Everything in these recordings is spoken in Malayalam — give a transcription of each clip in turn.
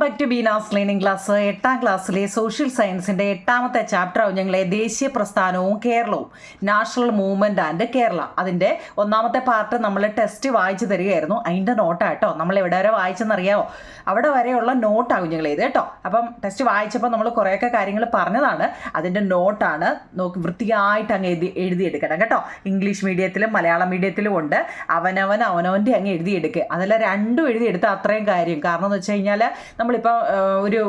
Back to Beena's learning class. 8ാം ക്ലാസ്സിലെ സോഷ്യൽ സയൻസിൻ്റെ 8ാമത്തെ ചാപ്റ്ററാവും ഞങ്ങളെ ദേശീയ പ്രസ്ഥാനവും കേരളവും, നാഷണൽ മൂവ്മെൻറ്റ് ആൻഡ് കേരള. അതിൻ്റെ 1ാമത്തെ പാർട്ട് നമ്മൾ ടെസ്റ്റ് വായിച്ചു തരികയായിരുന്നു. അതിൻ്റെ നോട്ടാട്ടോ. നമ്മൾ എവിടെ വരെ വായിച്ചെന്നറിയാമോ? അവിടെ വരെയുള്ള നോട്ടാകും ഞങ്ങൾ ഇത് കേട്ടോ. അപ്പം ടെസ്റ്റ് വായിച്ചപ്പോൾ നമ്മൾ കുറേയൊക്കെ കാര്യങ്ങൾ പറഞ്ഞതാണ്. അതിൻ്റെ നോട്ടാണ്. നോക്കി വൃത്തിയായിട്ട് അങ്ങ് എഴുതിയെടുക്കണം കേട്ടോ. ഇംഗ്ലീഷ് മീഡിയത്തിലും മലയാളം മീഡിയത്തിലും ഉണ്ട്. അവനവൻ്റെ അങ്ങ് എഴുതിയെടുക്കുക. അതെല്ലാം രണ്ടും എഴുതിയെടുത്താൽ അത്രയും കാര്യം. കാരണം എന്ന് വെച്ച് കഴിഞ്ഞാൽ നമ്മളിപ്പോൾ ഒരു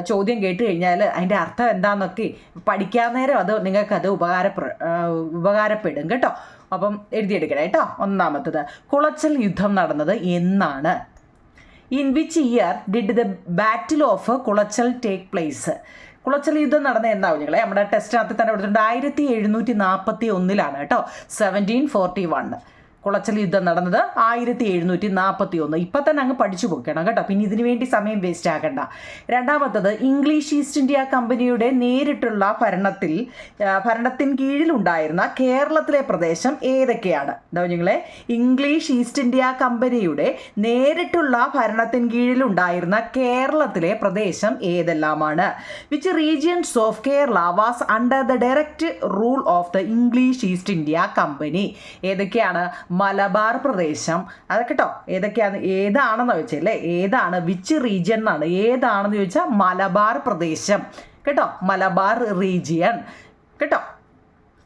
ചോദ്യം കേട്ട് കഴിഞ്ഞാൽ അതിൻ്റെ അർത്ഥം എന്താണെന്നൊക്കെ പഠിക്കാൻ നേരം അത് നിങ്ങൾക്കത് ഉപകാരപ്പെടും കേട്ടോ. അപ്പം എഴുതിയെടുക്കണം കേട്ടോ. 1ാമത്തത്, കുളച്ചൽ യുദ്ധം നടന്നത് എന്നാണ്? In which year did the battle of Colachel take place? Colachel യുദ്ധം നടന്ന എന്താവും ഞങ്ങളെ നമ്മുടെ ടെസ്റ്റിനകത്ത് തന്നെ കൊടുത്തിട്ടുണ്ട്. 1741 കേട്ടോ. 1741 കുളച്ചൽ യുദ്ധം നടന്നത് 1741. ഇപ്പം തന്നെ അങ്ങ് പഠിച്ചു പോക്കണം കേട്ടോ. പിന്നെ ഇതിനു വേണ്ടി സമയം വേസ്റ്റ് ആക്കണ്ട. 2ാമത്തത്, ഇംഗ്ലീഷ് ഈസ്റ്റ് ഇന്ത്യ കമ്പനിയുടെ നേരിട്ടുള്ള ഭരണത്തിന് കീഴിലുണ്ടായിരുന്ന കേരളത്തിലെ പ്രദേശം ഏതൊക്കെയാണ്? എന്താ നിങ്ങളെ? ഇംഗ്ലീഷ് ഈസ്റ്റ് ഇന്ത്യ കമ്പനിയുടെ നേരിട്ടുള്ള ഭരണത്തിന് കീഴിലുണ്ടായിരുന്ന കേരളത്തിലെ പ്രദേശം ഏതെല്ലാമാണ്? Which regions of Kerala was under the direct rule of the English East India Company? ഏതൊക്കെയാണ്? മലബാർ പ്രദേശം. അതൊക്കെ കേട്ടോ. ഏതാണെന്ന് ചോദിച്ചല്ലേ? ഏതാണ്? വിച്ച് റീജിയൻ എന്നാണ്. ഏതാണെന്ന് ചോദിച്ചാൽ മലബാർ പ്രദേശം കേട്ടോ. മലബാർ റീജിയൻ കേട്ടോ.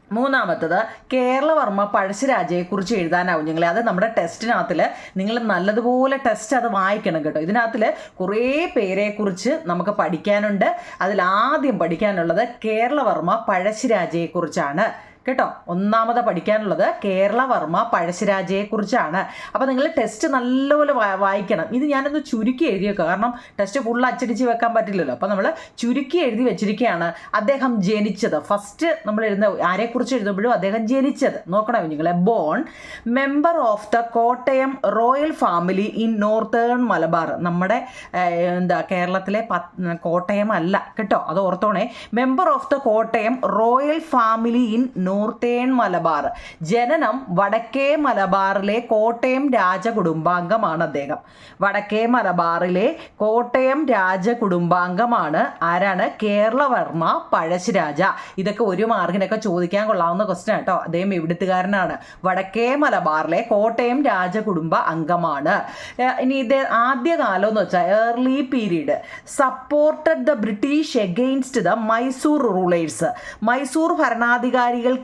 3ാമത്തത്, കേരളവർമ്മ പഴശ്ശിരാജയെക്കുറിച്ച് എഴുതാനാവും ഞങ്ങളെ. അത് നമ്മുടെ ടെസ്റ്റിനകത്തിൽ നിങ്ങൾ നല്ലതുപോലെ ടെസ്റ്റ് അത് വായിക്കണം കേട്ടോ. ഇതിനകത്തിൽ കുറേ പേരെക്കുറിച്ച് നമുക്ക് പഠിക്കാനുണ്ട്. അതിലാദ്യം പഠിക്കാനുള്ളത് കേരളവർമ്മ പഴശ്ശിരാജയെക്കുറിച്ചാണ് കേട്ടോ. 1ാമത് പഠിക്കാനുള്ളത് കേരളവർമ്മ പഴശ്ശിരാജയെക്കുറിച്ചാണ്. അപ്പോൾ നിങ്ങൾ ടെസ്റ്റ് നല്ലപോലെ വായിക്കണം. ഇത് ഞാനൊന്ന് ചുരുക്കി എഴുതിയേക്കുക. കാരണം ടെസ്റ്റ് ഫുള്ള് അച്ചടിച്ച് വെക്കാൻ പറ്റില്ലല്ലോ. അപ്പോൾ നമ്മൾ ചുരുക്കി എഴുതി വെച്ചിരിക്കുകയാണ്. അദ്ദേഹം ജനിച്ചത് ഫസ്റ്റ് നമ്മൾ ആരെക്കുറിച്ച് എഴുതുമ്പോഴും അദ്ദേഹം ജനിച്ചത് നോക്കണം നിങ്ങൾ. Born member of the Kottayam royal family in northern Malabar. നമ്മുടെ കേരളത്തിലെ കോട്ടയം അല്ല കേട്ടോ, അത് ഓർത്തോണേ. Member of the Kottayam royal family in northern Malabar. ജനനം വടക്കേ മലബാറിലെ കോട്ടയം രാജകുടുംബാംഗമാണ് അദ്ദേഹം. വടക്കേ മലബാറിലെ കോട്ടയം രാജകുടുംബാംഗമാണ് ആരാണ്? കേരളവർമ്മ പഴശ്ശിരാജ. ഇതൊക്കെ 1 മാർക്കിനൊക്കെ ചോദിക്കാൻ കൊള്ളാവുന്ന ക്വസ്റ്റ്യൻ കേട്ടോ. അദ്ദേഹം എവിടുത്തുകാരനാണ്? വടക്കേ മലബാറിലെ കോട്ടയം രാജകുടുംബ അംഗമാണ്. ഇനി ഇത് ആദ്യകാലം എന്ന് വെച്ചാൽ early period supported the British against the Mysore rulers. Mysore ഭരണാധികാരികൾക്കെതിരെ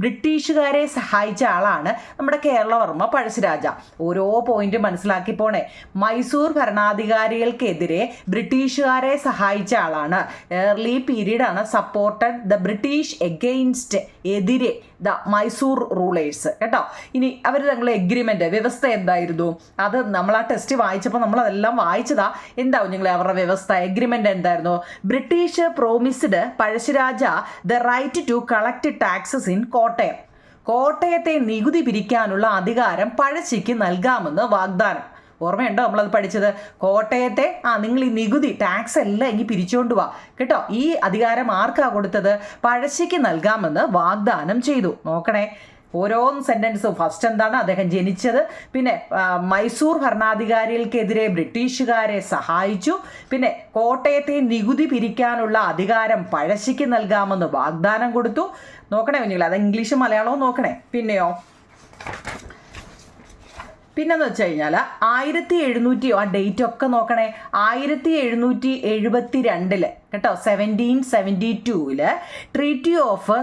ബ്രിട്ടീഷുകാരെ സഹായിച്ച ആളാണ് നമ്മുടെ കേരളവർമ്മ പഴശ്ശിരാജ. ഓരോ പോയിന്റ് മനസ്സിലാക്കി പോണേ. മൈസൂർ ഭരണാധികാരികൾക്കെതിരെ ബ്രിട്ടീഷുകാരെ സഹായിച്ച ആളാണ്. ഏർലി പീരീഡ് ആണ്. സപ്പോർട്ടഡ് ദ ബ്രിട്ടീഷ് എഗെയിൻസ്റ്റ്, എതിരെ ദ മൈസൂർ റൂളേഴ്സ് കേട്ടോ. ഇനി അവർ തങ്ങളുടെ എഗ്രിമെന്റ് വ്യവസ്ഥ എന്തായിരുന്നു? അത് നമ്മൾ ആ ടെസ്റ്റ് വായിച്ചപ്പോൾ നമ്മൾ അതെല്ലാം വായിച്ചതാ. എന്താവും നിങ്ങൾ അവരുടെ വ്യവസ്ഥ? എഗ്രിമെന്റ് എന്തായിരുന്നു? British promised Pazhassi Raja the right to collect taxes in Kottayam. കോട്ടയത്തെ നികുതി പിരിക്കാനുള്ള അധികാരം പഴശ്ശിക്ക് നൽകാമെന്ന് വാഗ്ദാനം. ഓർമ്മയുണ്ടോ നമ്മളത് പഠിച്ചത്? കോട്ടയത്തെ നിങ്ങൾ ഈ നികുതി ടാക്സ് എല്ലാം ഇനി പിരിച്ചുകൊണ്ട് വാ കേട്ടോ. ഈ അധികാരം ആർക്കാ കൊടുത്തത്? പഴശ്ശിക്ക് നൽകാമെന്ന് വാഗ്ദാനം ചെയ്തു. നോക്കണേ ഓരോ സെൻറ്റൻസും. ഫസ്റ്റ് എന്താണ്? അദ്ദേഹം ജനിച്ചത്. പിന്നെ മൈസൂർ ഭരണാധികാരികൾക്കെതിരെ ബ്രിട്ടീഷുകാരെ സഹായിച്ചു. പിന്നെ കോട്ടയത്തെ നികുതി പിരിക്കാനുള്ള അധികാരം പഴശ്ശിക്ക് നൽകാമെന്ന് വാഗ്ദാനം കൊടുത്തു. നോക്കണേ കുഞ്ഞുങ്ങൾ, അത് ഇംഗ്ലീഷും മലയാളവും നോക്കണേ. പിന്നെന്ന് വെച്ച് കഴിഞ്ഞാൽ 1700 ആ ഡേറ്റ് ഒക്കെ നോക്കണേ. 1772 കേട്ടോ. 1772 ട്രീറ്റി ഓഫ്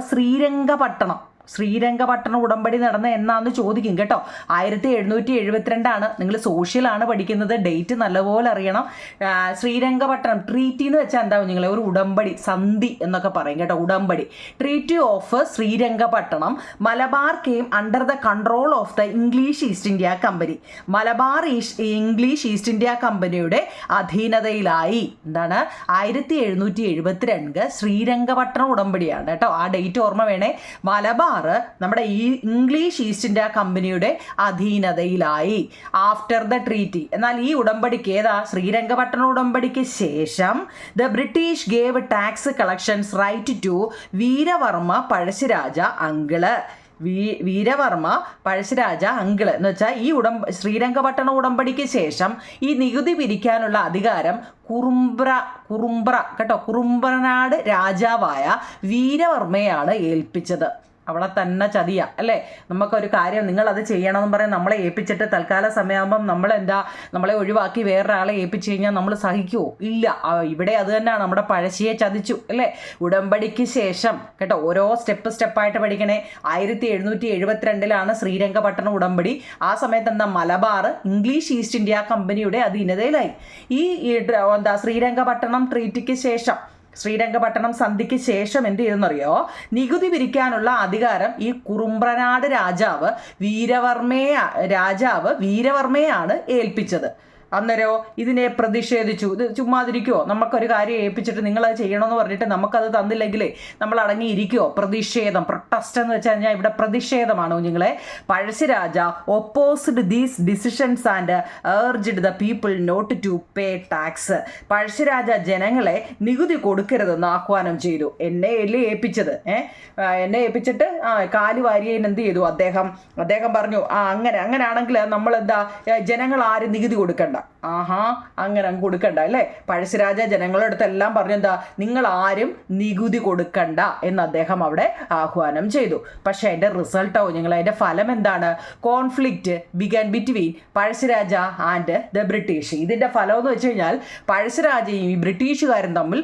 ശ്രീരംഗപട്ടണം ഉടമ്പടി നടന്ന എന്നാന്ന് ചോദിക്കും കേട്ടോ. 1772 നിങ്ങൾ സോഷ്യലാണ് പഠിക്കുന്നത്. ഡേറ്റ് നല്ലപോലെ അറിയണം. ശ്രീരംഗപട്ടണം ട്രീറ്റി എന്ന് വെച്ചാൽ എന്താവും നിങ്ങൾ? ഒരു ഉടമ്പടി, സന്ധി എന്നൊക്കെ പറയും കേട്ടോ. ഉടമ്പടി. Treaty of Srirangapatna. Malabar came under the control of the English East India company. Malabar English East India കമ്പനിയുടെ അധീനതയിലായി. എന്താണ്? 1772 ശ്രീരംഗപട്ടണം ഉടമ്പടിയാണ് കേട്ടോ. ആ ഡേറ്റ് ഓർമ്മ വേണേ. മലബാർ നമ്മുടെ ഈ ഇംഗ്ലീഷ് ഈസ്റ്റ് ഇന്ത്യ കമ്പനിയുടെ അധീനതയിലായി ആഫ്റ്റർ ദ ട്രീറ്റി. എന്നാൽ ഈ ഉടമ്പടിക്ക് ശ്രീരംഗപട്ടണ ഉടമ്പടിക്ക് ശേഷം the British gave tax collections right to Veeravarma Pazhassiraja uncle. Veeravarma Pazhassiraja uncle എന്ന് വെച്ചാൽ ഈ ശ്രീരംഗപട്ടണ ഉടമ്പടിക്ക് ശേഷം ഈ നികുതി പിരിക്കാനുള്ള അധികാരം കുറുമ്പ്രനാട് രാജാവായ വീരവർമ്മയാണ് ഏൽപ്പിച്ചത്. അവളെ തന്നെ ചതിയ അല്ലേ? നമുക്കൊരു കാര്യം നിങ്ങളത് ചെയ്യണമെന്ന് പറയാൻ നമ്മളെ ഏൽപ്പിച്ചിട്ട് തൽക്കാല സമയമാകുമ്പം നമ്മളെ ഒഴിവാക്കി വേറൊരാളെ ഏൽപ്പിച്ചു കഴിഞ്ഞാൽ നമ്മൾ സഹിക്കുമോ? ഇല്ല. ഇവിടെ അത് തന്നെയാണ്, നമ്മുടെ പഴശ്ശിയെ ചതിച്ചു അല്ലേ? ഉടമ്പടിക്ക് ശേഷം ഓരോ സ്റ്റെപ്പായിട്ട് പഠിക്കണേ. 1772 ശ്രീരംഗപട്ടണ ഉടമ്പടി. ആ സമയത്ത് മലബാർ ഇംഗ്ലീഷ് ഈസ്റ്റ് ഇന്ത്യ കമ്പനിയുടെ അധീനതയിലായി. ഈ ശ്രീരംഗപട്ടണം ട്രീറ്റിക്ക് ശേഷം, ശ്രീരംഗപട്ടണം സന്ധിക്ക് ശേഷം എന്ത് ചെയ്തെന്നറിയോ? നികുതി പിരിക്കാനുള്ള അധികാരം ഈ കുറുമ്പ്രനാട് രാജാവ് വീരവർമ്മയാണ് ഏൽപ്പിച്ചത്. അന്നേരോ ഇതിനെ പ്രതിഷേധിച്ചു. ഇത് ചുമ്മാതിരിക്കുമോ? നമുക്കൊരു കാര്യം ഏൽപ്പിച്ചിട്ട് നിങ്ങളത് ചെയ്യണമെന്ന് പറഞ്ഞിട്ട് നമുക്കത് തന്നില്ലെങ്കിലേ നമ്മൾ അടങ്ങിയിരിക്കുമോ? പ്രതിഷേധം, പ്രൊട്ടസ്റ്റ് എന്ന് വെച്ച് കഴിഞ്ഞാൽ ഇവിടെ പ്രതിഷേധമാണ് കുഞ്ഞുങ്ങളെ. Pazhassiraja opposed these decisions and urged the people not to pay tax. Pazhassiraja ജനങ്ങളെ നികുതി കൊടുക്കരുതെന്ന് ആഹ്വാനം ചെയ്തു. എന്നെ ഏൽപ്പിച്ചത് എന്നെ ഏൽപ്പിച്ചിട്ട് കാല് വാരിയതിന് എന്ത് ചെയ്തു അദ്ദേഹം പറഞ്ഞു അങ്ങനെയാണെങ്കിൽ നമ്മളെന്താ ജനങ്ങൾ ആരും നികുതി കൊടുക്കണ്ട. അങ്ങനെ അങ്ങ് കൊടുക്കണ്ട അല്ലേ? പഴശ്ശിരാജ ജനങ്ങളുടെ അടുത്തെല്ലാം പറഞ്ഞു നിങ്ങൾ ആരും നികുതി കൊടുക്കണ്ട എന്ന് അദ്ദേഹം അവിടെ ആഹ്വാനം ചെയ്തു. പക്ഷെ അതിന്റെ റിസൾട്ടോ അതിന്റെ ഫലം എന്താണ്? Conflict began between Pazhassi Raja and the British. ഇതിന്റെ ഫലം എന്ന് വെച്ച് കഴിഞ്ഞാൽ പഴശ്ശിരാജയും ഈ ബ്രിട്ടീഷുകാരും തമ്മിൽ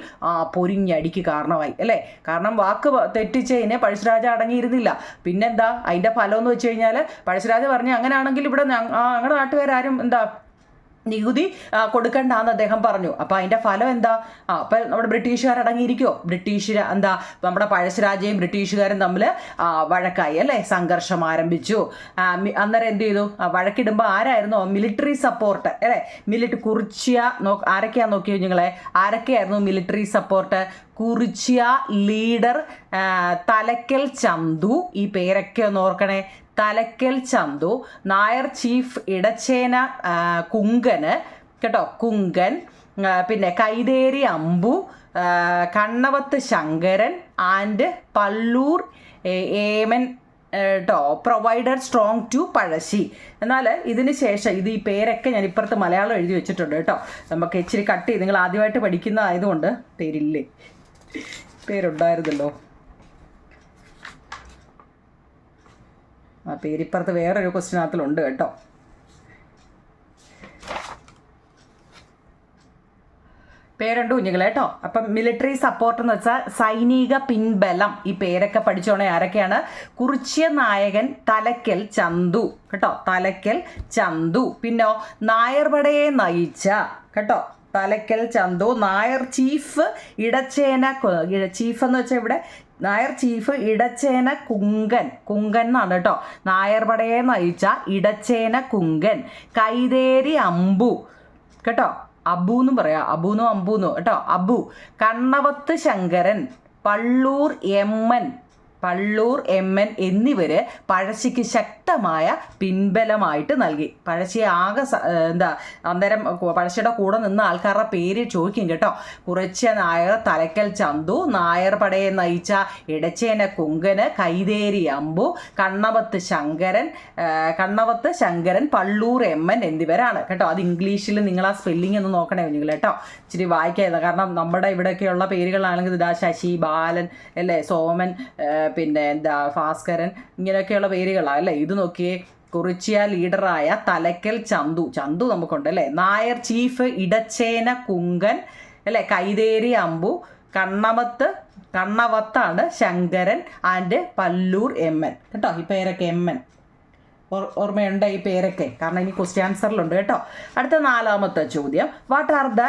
പൊരിഞ്ഞടിക്ക് കാരണമായി അല്ലേ? കാരണം വാക്ക് തെറ്റിച്ചതിനെ പഴശ്ശിരാജ അടങ്ങിയിരുന്നില്ല. പിന്നെന്താ അതിന്റെ ഫലം എന്ന് വെച്ച് കഴിഞ്ഞാൽ പഴശ്ശിരാജ പറഞ്ഞു അങ്ങനെയാണെങ്കിൽ ഇവിടെ ഞങ്ങളുടെ നാട്ടുകാരും നികുതി കൊടുക്കണ്ടെന്ന് അദ്ദേഹം പറഞ്ഞു. അപ്പം അതിൻ്റെ ഫലം എന്താ? അപ്പം നമ്മുടെ ബ്രിട്ടീഷുകാർ അടങ്ങിയിരിക്കുമോ? നമ്മുടെ പഴശ്ശിരാജയും ബ്രിട്ടീഷുകാരും തമ്മിൽ വഴക്കായി അല്ലേ? സംഘർഷം ആരംഭിച്ചു. അന്നേരം എന്ത് ചെയ്തു? വഴക്കിടുമ്പോൾ ആരായിരുന്നു മിലിറ്ററി സപ്പോർട്ട് അല്ലേ? ആരൊക്കെയാന്ന് നോക്കിയോ നിങ്ങളെ? ആരൊക്കെയായിരുന്നു military support? Kurichya leader Thalakkal Chandu. ഈ പേരൊക്കെ ഒന്ന് ഓർക്കണേ. തലക്കൽ ചന്തു, നായർ ചീഫ് ഇടച്ചേന കുങ്കന് കുങ്കൻ, പിന്നെ Kaitheri Ambu, Kannavath Sankaran and Palloor Eman provided strong to Pazhassi. എന്നാൽ ഇതിന് ശേഷം ഈ പേരൊക്കെ ഞാൻ ഇപ്പുറത്ത് മലയാളം എഴുതി വെച്ചിട്ടുണ്ട് കേട്ടോ. നമുക്ക് ഇച്ചിരി കട്ട് ചെയ്ത് നിങ്ങൾ ആദ്യമായിട്ട് പഠിക്കുന്നതായതുകൊണ്ട് പേരില്ലേ, പേരുണ്ടായിരുന്നല്ലോ. പേരിപ്പുറത്ത് വേറൊരു ക്വസ്റ്റ്യനകത്തിലുണ്ട് കേട്ടോ. പേരുണ്ട് കുഞ്ഞുങ്ങൾ കേട്ടോ. അപ്പം മിലിറ്ററി സപ്പോർട്ട് എന്ന് വെച്ചാൽ സൈനിക പിൻബലം. ഈ പേരൊക്കെ പഠിച്ചോണേ. ആരൊക്കെയാണ്? കുറിച്യ നായകൻ തലക്കൽ ചന്തു തലക്കൽ ചന്തു. പിന്നോ നായർപടയെ നയിച്ച തലക്കൽ ചന്തു. നായർ ചീഫ് ഇടച്ചേന ചീഫ് എന്ന് വെച്ചാൽ ഇവിടെ നായർ ചീഫ് ഇടച്ചേന കുങ്കൻ എന്നാണ് കേട്ടോ. നായർപടയെ നയിച്ച ഇടച്ചേന കുങ്കൻ. കൈതേരി അമ്പു അബൂന്നും പറയാം, അബൂന്നോ അമ്പൂന്നോ അബു. കണ്ണവത്ത് ശങ്കരൻ, പള്ളൂർ എമ്മൻ എന്നിവര് പഴശ്ശിക്ക് ശക്തമായ പിൻബലമായിട്ട് നൽകി. പഴശ്ശിയെ ആകെ അന്നേരം പഴശ്ശിയുടെ കൂടെ നിന്ന ആൾക്കാരുടെ പേര് ചോദിക്കും കേട്ടോ. കുറിച്യ നായർ തലക്കൽ ചന്തു, നായർ പടയെ നയിച്ച ഇടച്ചേന കുങ്കന്, കൈതേരി അമ്പു, കണ്ണവത്ത് ശങ്കരൻ, പള്ളൂർ എമ്മൻ എന്നിവരാണ് കേട്ടോ. അത് ഇംഗ്ലീഷിൽ നിങ്ങൾ ആ സ്പെല്ലിംഗ് ഒന്ന് നോക്കണേ നിങ്ങൾ കേട്ടോ. ഇച്ചിരി വായിക്കാതെ, കാരണം നമ്മുടെ ഇവിടെയൊക്കെയുള്ള പേരുകളാണെങ്കിൽ ശശി, ബാലൻ അല്ലേ, സോമൻ, പിന്നെ ഭാസ്കരൻ, ഇങ്ങനെയൊക്കെയുള്ള പേരുകളാണ് അല്ലേ. ഇത് നോക്കിയേ. കുറിച്യ ലീഡറായ തലക്കൽ ചന്തു നമുക്കുണ്ട് അല്ലേ. നായർ ചീഫ് ഇടച്ചേന കുങ്കൻ അല്ലേ. കൈതേരി അമ്പു, കണ്ണവത്താണ് ശങ്കരൻ ആൻഡ് പല്ലൂർ എമ്മൻ കേട്ടോ. ഈ പേരൊക്കെ എമ്മൻ ഓർമ്മയുണ്ട് ഈ പേരൊക്കെ, കാരണം ഇനി ക്വസ്റ്റ്യൻ ആൻസറിലുണ്ട് കേട്ടോ. അടുത്ത 4ാമത്തെ ചോദ്യം. വാട്ട് ആർ ദ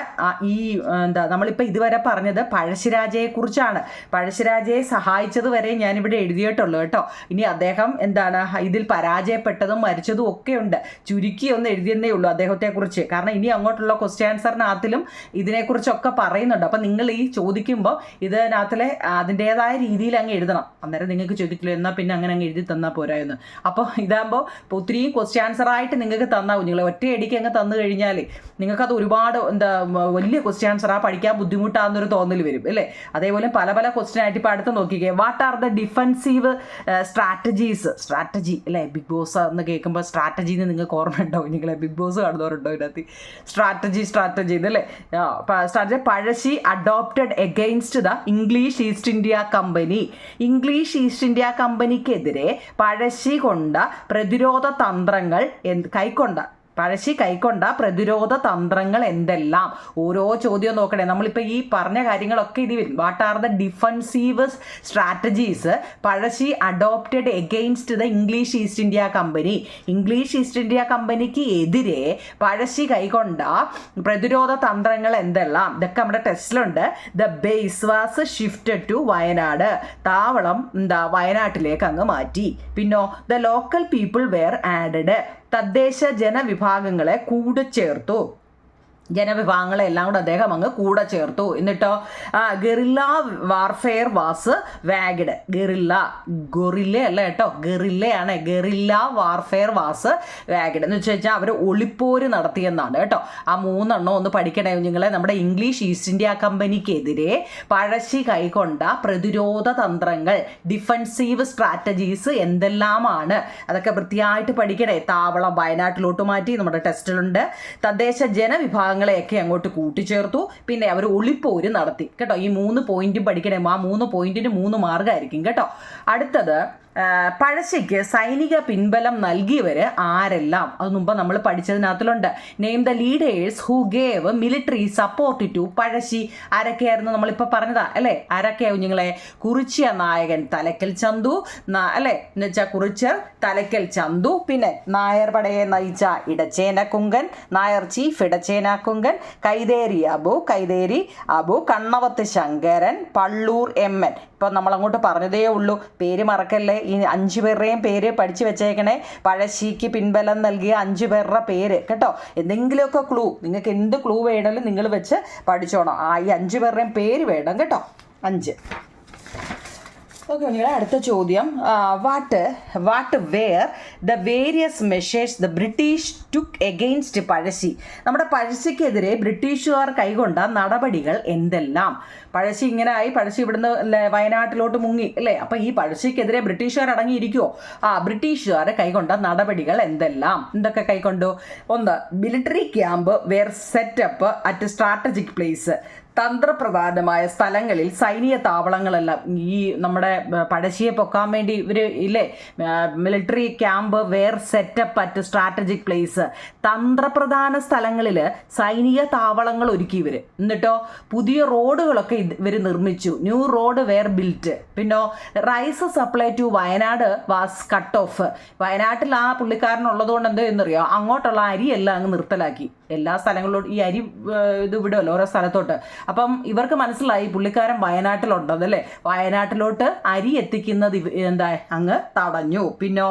നമ്മളിപ്പോൾ ഇതുവരെ പറഞ്ഞത് പഴശ്ശിരാജയെ കുറിച്ചാണ്. പഴശ്ശിരാജയെ സഹായിച്ചത് വരെ ഞാനിവിടെ എഴുതിയിട്ടുള്ളൂ കേട്ടോ. ഇനി അദ്ദേഹം ഇതിൽ പരാജയപ്പെട്ടതും മരിച്ചതും ഒക്കെ ഉണ്ട്. ചുരുക്കി ഒന്ന് എഴുതിയെന്നേ ഉള്ളൂ അദ്ദേഹത്തെക്കുറിച്ച്. കാരണം ഇനി അങ്ങോട്ടുള്ള ക്വസ്റ്റ്യൻ ആൻസറിനകത്തിലും ഇതിനെക്കുറിച്ചൊക്കെ പറയുന്നുണ്ട്. അപ്പം നിങ്ങൾ ഈ ചോദിക്കുമ്പോൾ ഇതിനകത്തിലെ അതിൻ്റേതായ രീതിയിൽ അങ്ങ് എഴുതണം. അന്നേരം നിങ്ങൾക്ക് ചോദിക്കില്ല എന്നാൽ പിന്നെ അങ്ങനെ അങ്ങ് എഴുതി തന്നാൽ പോരായെന്ന്. അപ്പോൾ ഇതാകുമ്പോൾ ഇപ്പോൾ ഒത്തിരിയും ക്വസ്റ്റ്യൻ ആൻസറായിട്ട് നിങ്ങൾക്ക് തന്നാൽ കുഞ്ഞുങ്ങളെ ഒറ്റയടിക്ക് അങ്ങ് തന്നു കഴിഞ്ഞാൽ നിങ്ങൾക്കത് ഒരുപാട് വലിയ ക്വസ്റ്റ്യൻ ആൻസറാ പഠിക്കാൻ ബുദ്ധിമുട്ടാകുന്നൊരു തോന്നൽ വരും അല്ലേ. അതേപോലെ പല പല ക്വസ്റ്റ്യൻ ആയിട്ട് ഇപ്പോൾ അടുത്ത് നോക്കിക്കേ, what are the defensive strategy അല്ലേ. ബിഗ് ബോസ് എന്ന് കേൾക്കുമ്പോൾ സ്ട്രാറ്റജി എന്ന് നിങ്ങൾക്ക് ഓർമ്മ ഉണ്ടാവും നിങ്ങളെ, ബിഗ് ബോസ് കാണുന്നവരുണ്ടോ ഇതിനകത്ത് സ്ട്രാറ്റജി എന്നല്ലേ. Strategy Pazhassi adopted against the English East India കമ്പനിക്കെതിരെ പഴശ്ശി കൊണ്ട പ്രതിരോധ തന്ത്രങ്ങൾ പഴശ്ശി കൈക്കൊണ്ട പ്രതിരോധ തന്ത്രങ്ങൾ എന്തെല്ലാം. ഓരോ ചോദ്യം നോക്കണേ. നമ്മളിപ്പോൾ ഈ പറഞ്ഞ കാര്യങ്ങളൊക്കെ ഇത് വരും. What are the defensive strategies Pazhassi adopted against the English East India കമ്പനിക്ക് എതിരെ പഴശ്ശി കൈക്കൊണ്ട പ്രതിരോധ തന്ത്രങ്ങൾ എന്തെല്ലാം. ഇതൊക്കെ നമ്മുടെ ടെസ്റ്റിലുണ്ട്. The base was shifted to Wayanad. താവളം വയനാട്ടിലേക്ക് അങ്ങ് മാറ്റി. പിന്നോ the local people were added. തദ്ദേശ ജനവിഭാഗങ്ങളെ കൂടിച്ചേർത്തു. ജനവിഭാഗങ്ങളെല്ലാം കൂടെ അദ്ദേഹം അങ്ങ് കൂടെ ചേർത്തു. എന്നിട്ടോ guerrilla warfare was wagged. Guerrilla അല്ല കേട്ടോ, ഗറില്ല വാർഫെയർ വാസ് വാഗ്ഡ് എന്ന് വെച്ച് കഴിഞ്ഞാൽ അവർ ഒളിപ്പോര് നടത്തിയെന്നാണ് കേട്ടോ. ആ 3 എണ്ണം ഒന്ന് പഠിക്കണേ കുഞ്ഞുങ്ങളെ. നമ്മുടെ ഇംഗ്ലീഷ് ഈസ്റ്റ് ഇന്ത്യ കമ്പനിക്കെതിരെ പഴശ്ശി കൈക്കൊണ്ട പ്രതിരോധ തന്ത്രങ്ങൾ, ഡിഫൻസീവ് സ്ട്രാറ്റജീസ് എന്തെല്ലാമാണ് അതൊക്കെ വൃത്തിയായിട്ട് പഠിക്കണേ. താവളം വയനാട്ടിലോട്ട് മാറ്റി, നമ്മുടെ ടെസ്റ്റിലുണ്ട്. തദ്ദേശ ജനവിഭാഗങ്ങളെയൊക്കെ അങ്ങോട്ട് കൂട്ടിച്ചേർത്തു. പിന്നെ അവർ ഒളിപ്പോര് നടത്തി കേട്ടോ. ഈ 3 പോയിന്റും പഠിക്കണേ. ആ 3 പോയിന്റിന് 3 മാർക്കായിരിക്കും കേട്ടോ. അടുത്തത് പഴശ്ശിക്ക് സൈനിക പിൻബലം നൽകിയവര് ആരെല്ലാം. അത് മുമ്പ് നമ്മൾ പഠിച്ചതിനകത്തിലുണ്ട്. Name the leaders who gave military support to Pazhassi. ആരൊക്കെയായിരുന്നു നമ്മളിപ്പോൾ പറഞ്ഞതാ അല്ലേ. ആരൊക്കെയാവും കുഞ്ഞുങ്ങളെ? കുറിച്യ നായകൻ തലക്കൽ ചന്തു അല്ലേ, എന്ന് വെച്ചാൽ കുറിച്യർ തലക്കൽ ചന്തു. പിന്നെ നായർ പടയെ നയിച്ച ഇടച്ചേന കുങ്കൻ, നായർ ചീഫ് ഇടച്ചേന കുങ്കൻ, കൈതേരി അബു, കണ്ണവത്ത് ശങ്കരൻ, പള്ളൂർ എമ്മൻ. ഇപ്പം നമ്മളങ്ങോട്ട് പറഞ്ഞതേ ഉള്ളൂ, പേര് മറക്കല്ലേ. ഈ 5 പേരുടെയും പേര് പഠിച്ചു വെച്ചേക്കണേ. പഴശ്ശിക്ക് പിൻബലം നൽകിയ 5 പേരുടെ പേര് കേട്ടോ. എന്തെങ്കിലുമൊക്കെ ക്ലൂ, നിങ്ങൾക്ക് എന്ത് ക്ലൂ വേണമെങ്കിലും നിങ്ങൾ വെച്ച് പഠിച്ചോണം. ഈ 5 പേരുടെയും പേര് വേണം കേട്ടോ. 5. ഓക്കെ കുഞ്ഞുങ്ങളെ, അടുത്ത ചോദ്യം. What were the various measures the British took against Pazhassi. നമ്മുടെ പഴശ്ശിക്കെതിരെ ബ്രിട്ടീഷുകാർ കൈകൊണ്ട നടപടികൾ എന്തെല്ലാം. പഴശ്ശി ഇങ്ങനെ ആയി, പഴശ്ശി ഇവിടുന്ന് വയനാട്ടിലോട്ട് മുങ്ങി അല്ലേ. അപ്പം ഈ പഴശ്ശിക്കെതിരെ ബ്രിട്ടീഷുകാർ അടങ്ങിയിരിക്കുമോ? ബ്രിട്ടീഷുകാർ കൈകൊണ്ട നടപടികൾ എന്തെല്ലാം. എന്തൊക്കെ കൈക്കൊണ്ടു? 1. Military camp were set up at strategic place. തന്ത്രപ്രധാനമായ സ്ഥലങ്ങളിൽ സൈനിക താവളങ്ങളെല്ലാം. ഈ നമ്മുടെ പഴശ്ശിയെ പൊക്കാൻ വേണ്ടി ഇവർ ഇല്ലേ, military camp were set up at strategic place. തന്ത്രപ്രധാന സ്ഥലങ്ങളിൽ സൈനിക താവളങ്ങൾ ഒരുക്കി ഇവർ. എന്നിട്ടോ പുതിയ റോഡുകളൊക്കെ ഇവർ നിർമ്മിച്ചു. New road were built. പിന്നോ rice supply to Wayanad was cut off. വയനാട്ടിൽ ആ പുള്ളിക്കാരനുള്ളത് കൊണ്ട് എന്തോ എന്നറിയോ, അങ്ങോട്ടുള്ള അരിയെല്ലാം അങ്ങ് നിർത്തലാക്കി. എല്ലാ സ്ഥലങ്ങളിലോട്ട് ഈ അരി ഇത് വിടുമല്ലോ ഓരോ സ്ഥലത്തോട്ട്. അപ്പം ഇവർക്ക് മനസ്സിലായി പുള്ളിക്കാരൻ വയനാട്ടിലുണ്ടതല്ലേ, വയനാട്ടിലോട്ട് അരി എത്തിക്കുന്നത് അങ്ങ് തടഞ്ഞു. പിന്നോ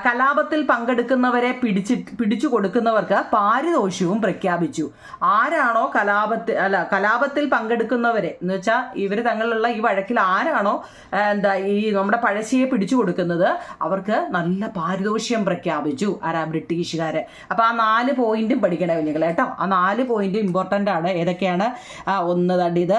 കലാപത്തിൽ പങ്കെടുക്കുന്നവരെ പിടിച്ചു കൊടുക്കുന്നവർക്ക് പാരിതോഷികവും പ്രഖ്യാപിച്ചു. ആരാണോ കലാപത്തിൽ പങ്കെടുക്കുന്നവരെ എന്ന് വെച്ചാൽ ഇവർ തങ്ങളിലുള്ള ഈ വഴക്കിൽ ആരാണോ ഈ നമ്മുടെ പഴശ്ശിയെ പിടിച്ചു കൊടുക്കുന്നത് അവർക്ക് നല്ല പാരിതോഷികം പ്രഖ്യാപിച്ചു. ബ്രിട്ടീഷുകാർ. അപ്പം ആ 4 പോയിന്റും പഠിക്കണേ കുഞ്ഞുങ്ങളെ കേട്ടോ. ആ 4 പോയിന്റ് ഇമ്പോർട്ടൻ്റ് ആണ്. ഏതൊക്കെയാണ്? 1 ഇത്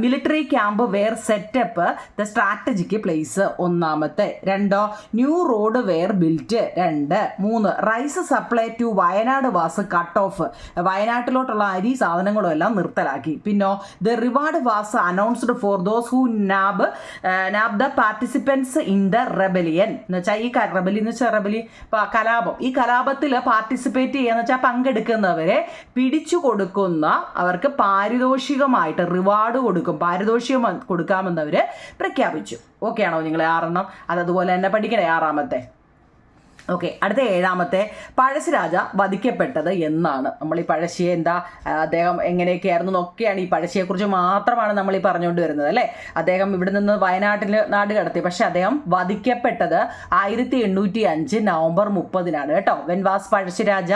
military camp were set up the strategic place. 1. 2 new road were built. 2. 3 rice supply to Wayanad was cut off. വയനാട്ടിലോട്ടുള്ള അരി സാധനങ്ങളും എല്ലാം നിർത്തലാക്കി. പിന്നോ the reward was announced for those who nab the participants in the rebellion. എന്ന് വെച്ചാൽ ഈ കലാപം, ഈ കലാപത്തിൽ പാർട്ടിസിപ്പേറ്റ് ചെയ്യാന്ന് വെച്ചാൽ പങ്കെടുക്കുന്നവരെ പിടിച്ചു കൊടുക്കുന്ന അവർക്ക് പാരിതോഷികമായിട്ട് റിവാർഡ് കൊടുക്കും, പാരിതോഷികം കൊടുക്കാമെന്നവർ പ്രഖ്യാപിച്ചു. ഓക്കെ ആണോ നിങ്ങളെ? 6 അതുപോലെ തന്നെ പഠിക്കണേ. 6. ഓക്കെ, അടുത്ത 7. പഴശ്ശിരാജ വധിക്കപ്പെട്ടത് എന്നാണ്. നമ്മൾ ഈ പഴശ്ശിയെ അദ്ദേഹം എങ്ങനെയൊക്കെയായിരുന്നു എന്നൊക്കെയാണ്, ഈ പഴശ്ശിയെക്കുറിച്ച് മാത്രമാണ് നമ്മൾ ഈ പറഞ്ഞുകൊണ്ട് വരുന്നത് അല്ലേ. അദ്ദേഹം ഇവിടെ നിന്ന് നാട് കടത്തി. പക്ഷെ അദ്ദേഹം വധിക്കപ്പെട്ടത് 1805 നവംബർ 30 കേട്ടോ. When was Pazhassiraja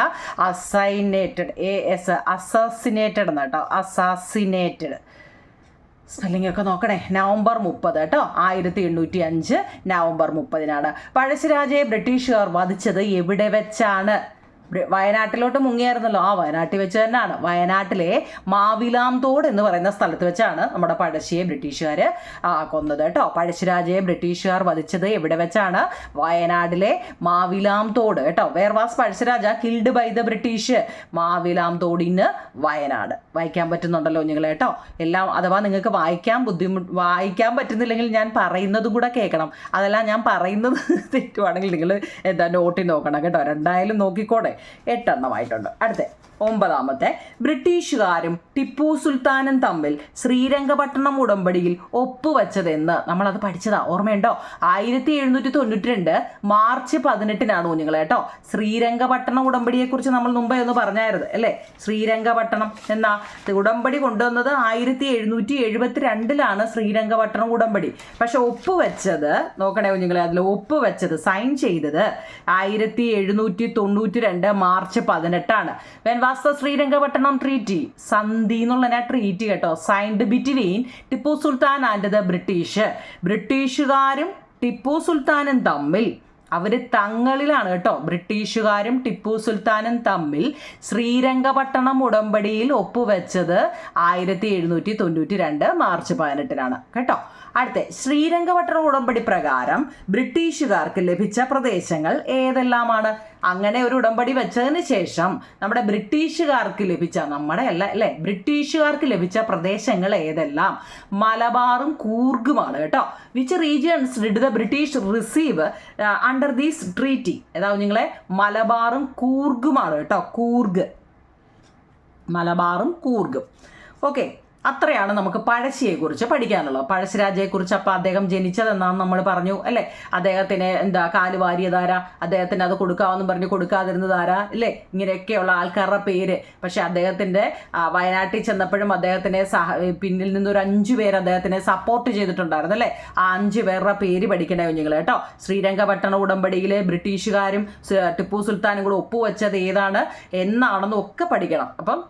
assassinated. Assassinated എന്ന് കേട്ടോ. അസാസിനേറ്റഡ്. സ്പെല്ലിംഗ് ഒക്കെ നോക്കണേ. നവംബർ 30 കേട്ടോ, 1805 നവംബർ 30 പഴശ്ശിരാജയെ ബ്രിട്ടീഷുകാർ വധിച്ചത് എവിടെ വെച്ചാണ്? വയനാട്ടിലോട്ട് മുങ്ങിയായിരുന്നല്ലോ, ആ വയനാട്ടിൽ വെച്ച് തന്നെയാണ്. വയനാട്ടിലെ മാവിലാംതോട് എന്ന് പറയുന്ന സ്ഥലത്ത് വെച്ചാണ് നമ്മുടെ പഴശ്ശിയെ ബ്രിട്ടീഷുകാർ കൊന്നത് കേട്ടോ. പഴശ്ശിരാജയെ ബ്രിട്ടീഷുകാർ വധിച്ചത് എവിടെ വെച്ചാണ്? വയനാട്ടിലെ മാവിലാംതോട് കേട്ടോ. Where was Pazhassiraja killed by the British? മാവിലാംതോടിന് വയനാട്. വായിക്കാൻ പറ്റുന്നുണ്ടല്ലോ നിങ്ങൾ കേട്ടോ എല്ലാം. അഥവാ നിങ്ങൾക്ക് വായിക്കാൻ പറ്റുന്നില്ലെങ്കിൽ ഞാൻ പറയുന്നത് കൂടെ കേൾക്കണം. അതെല്ലാം ഞാൻ പറയുന്നത് തെറ്റുവാണെങ്കിൽ നിങ്ങൾ എന്താ നോട്ടിൽ നോക്കണം കേട്ടോ. രണ്ടായാലും നോക്കിക്കോടെ. 8 എണ്ണമായിട്ടുണ്ട്. അടുത്ത 9ാമത്തെ, ബ്രിട്ടീഷുകാരും ടിപ്പു സുൽത്താനും തമ്മിൽ ശ്രീരംഗപട്ടണം ഉടമ്പടിയിൽ ഒപ്പുവെച്ചതെന്ന്. നമ്മളത് പഠിച്ചതാ, ഓർമ്മയുണ്ടോ? 1792 മാർച്ച് 18 കുഞ്ഞുങ്ങളെ കേട്ടോ. ശ്രീരംഗപട്ടണം ഉടമ്പടിയെക്കുറിച്ച് നമ്മൾ മുമ്പേ ഒന്ന് പറഞ്ഞായിരുന്നു അല്ലേ? ശ്രീരംഗപട്ടണം എന്ന ഉടമ്പടി കൊണ്ടുവന്നത് 1772 ശ്രീരംഗപട്ടണം ഉടമ്പടി. പക്ഷെ ഒപ്പുവെച്ചത് നോക്കണേ കുഞ്ഞുങ്ങളെ, അതിൽ ഒപ്പുവെച്ചത് സൈൻ ചെയ്തത് 1792 March 18 when was the Srirangapatnam treaty? സന്ധി എന്നുള്ള ട്രീറ്റി കേട്ടോ. Signed between Tipu Sultan and the British. ബ്രിട്ടീഷുകാരും ടിപ്പു സുൽത്താനും തമ്മിൽ, അവർ തങ്ങളിലാണ് കേട്ടോ. ബ്രിട്ടീഷുകാരും ടിപ്പു സുൽത്താനും തമ്മിൽ ശ്രീരംഗപട്ടണം ഉടമ്പടിയിൽ ഒപ്പുവെച്ചത് 1792 മാർച്ച് 18 കേട്ടോ. അടുത്ത, ശ്രീരംഗപട്ടണം ഉടമ്പടി പ്രകാരം ബ്രിട്ടീഷുകാർക്ക് ലഭിച്ച പ്രദേശങ്ങൾ ഏതെല്ലാമാണ്? അങ്ങനെ ഒരു ഉടമ്പടി വെച്ചതിന് ശേഷം നമ്മുടെ ബ്രിട്ടീഷുകാർക്ക് ലഭിച്ച, നമ്മുടെ അല്ല അല്ലേ, ബ്രിട്ടീഷുകാർക്ക് ലഭിച്ച പ്രദേശങ്ങൾ ഏതെല്ലാം? മലബാറും കൂർഗുമാണ് കേട്ടോ. Which regions did the British receive under these treaty? ഏതാ നിങ്ങളെ? മലബാറും കൂർഗുമാണ് കേട്ടോ. കൂർഗ്, മലബാറും കൂർഗും. ഓക്കെ, അത്രയാണ് നമുക്ക് പഴശ്ശിയെക്കുറിച്ച് പഠിക്കാനുള്ളത്. പഴശ്ശിരാജയെക്കുറിച്ച് അപ്പം അദ്ദേഹം ജനിച്ചതെന്നാന്ന് നമ്മൾ പറഞ്ഞു അല്ലേ? അദ്ദേഹത്തിന് കാല് വാരിയതാരാ? അദ്ദേഹത്തിന് അത് കൊടുക്കാമെന്നും പറഞ്ഞ് കൊടുക്കാതിരുന്നതാരാ അല്ലേ? ഇങ്ങനെയൊക്കെയുള്ള ആൾക്കാരുടെ പേര്. പക്ഷെ അദ്ദേഹത്തിൻ്റെ വയനാട്ടിൽ ചെന്നപ്പോഴും അദ്ദേഹത്തിനെ പിന്നിൽ നിന്നൊരു 5 പേര് അദ്ദേഹത്തിനെ സപ്പോർട്ട് ചെയ്തിട്ടുണ്ടായിരുന്നു അല്ലേ? ആ 5 പേരുടെ പേര് പഠിക്കണേ കുഞ്ഞുങ്ങൾ കേട്ടോ. ശ്രീരംഗപട്ടണ ഉടമ്പടിയിൽ ബ്രിട്ടീഷുകാരും ടിപ്പു സുൽത്താനും കൂടെ ഒപ്പുവെച്ചത് ഏതാണ് എന്നാണെന്നും ഒക്കെ പഠിക്കണം. അപ്പം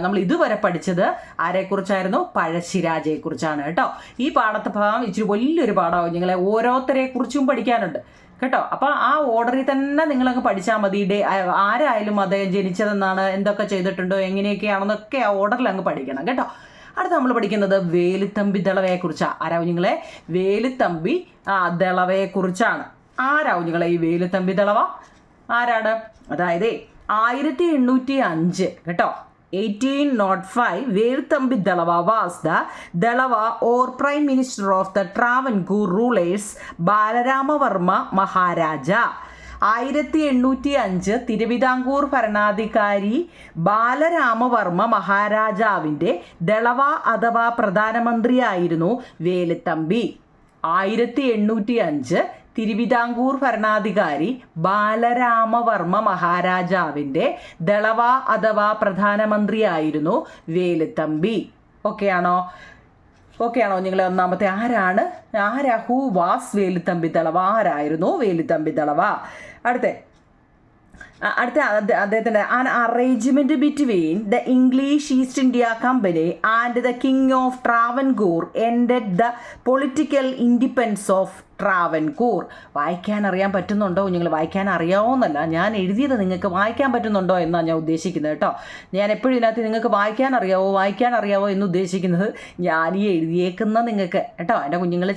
നമ്മൾ ഇതുവരെ പഠിച്ചത് ആരെക്കുറിച്ചായിരുന്നു? പഴശ്ശിരാജയെക്കുറിച്ചാണ് കേട്ടോ. ഈ പാഠത്തെ ഭാഗം ഇച്ചിരി വലിയൊരു പാഠമാവും. നിങ്ങളെ ഓരോരുത്തരെ കുറിച്ചും പഠിക്കാനുണ്ട് കേട്ടോ. അപ്പോൾ ആ ഓർഡറിൽ തന്നെ നിങ്ങളങ്ങ് പഠിച്ചാൽ മതി. ആരായാലും അദ്ദേഹം ജനിച്ചതെന്നാണ്, എന്തൊക്കെ ചെയ്തിട്ടുണ്ടോ, എങ്ങനെയൊക്കെയാണെന്നൊക്കെ ആ ഓർഡറിൽ അങ്ങ് പഠിക്കണം കേട്ടോ. അടുത്ത നമ്മൾ പഠിക്കുന്നത് വേലുത്തമ്പി ദളവയെക്കുറിച്ചാണ്. ആരാ കുഞ്ഞുങ്ങളെ? വേലുത്തമ്പി ദളവയെക്കുറിച്ചാണ്. ആരാ കുഞ്ഞുങ്ങളെ ഈ വേലുത്തമ്പി ദളവ? ആരാണ്? അതായത് 1805 കേട്ടോ, 1805 Velu Thampi Dalawa was the Dalawa or prime minister of the Travancore rulers Balarama Varma Maharaja. 1805 Thiruvithamkoor ഭരണാധികാരി ബാലരാമവർമ്മ മഹാരാജാവിൻ്റെ ദളവ അഥവാ പ്രധാനമന്ത്രിയായിരുന്നു വേലുത്തമ്പി. 1805 തിരുവിതാംകൂർ ഭരണാധികാരി ബാലരാമവർമ്മ മഹാരാജാവിൻ്റെ ദളവ അഥവാ പ്രധാനമന്ത്രിയായിരുന്നു വേലുത്തമ്പി. ഓക്കെയാണോ നിങ്ങൾ? ഒന്നാമത്തെ ഹൂ വാസ് വേലുത്തമ്പി ദളവ? ആരായിരുന്നു വേലുത്തമ്പി ദളവ? അടുത്ത അദ്ദേഹത്തിൻ്റെ an arrangement between the English East India Company and the king of Travancore ended the political independence of Travancore. വായിക്കാൻ അറിയാൻ പറ്റുന്നുണ്ടോ നിങ്ങൾ? വായിക്കാൻ അറിയാവോന്നല്ല, ഞാൻ എഴുതിയത് നിങ്ങൾക്ക് വായിക്കാൻ പറ്റുന്നുണ്ടോ എന്നാണ് ഞാൻ ഉദ്ദേശിക്കുന്നത് കേട്ടോ. ഞാൻ എപ്പോഴും ഇതിനകത്ത് നിങ്ങൾക്ക് വായിക്കാൻ അറിയാവോ എന്ന് ഉദ്ദേശിക്കുന്നത് ഞാൻ ഈ എഴുതിയേക്കുന്ന നിങ്ങൾക്ക് കേട്ടോ. എൻ്റെ കുഞ്ഞുങ്ങൾ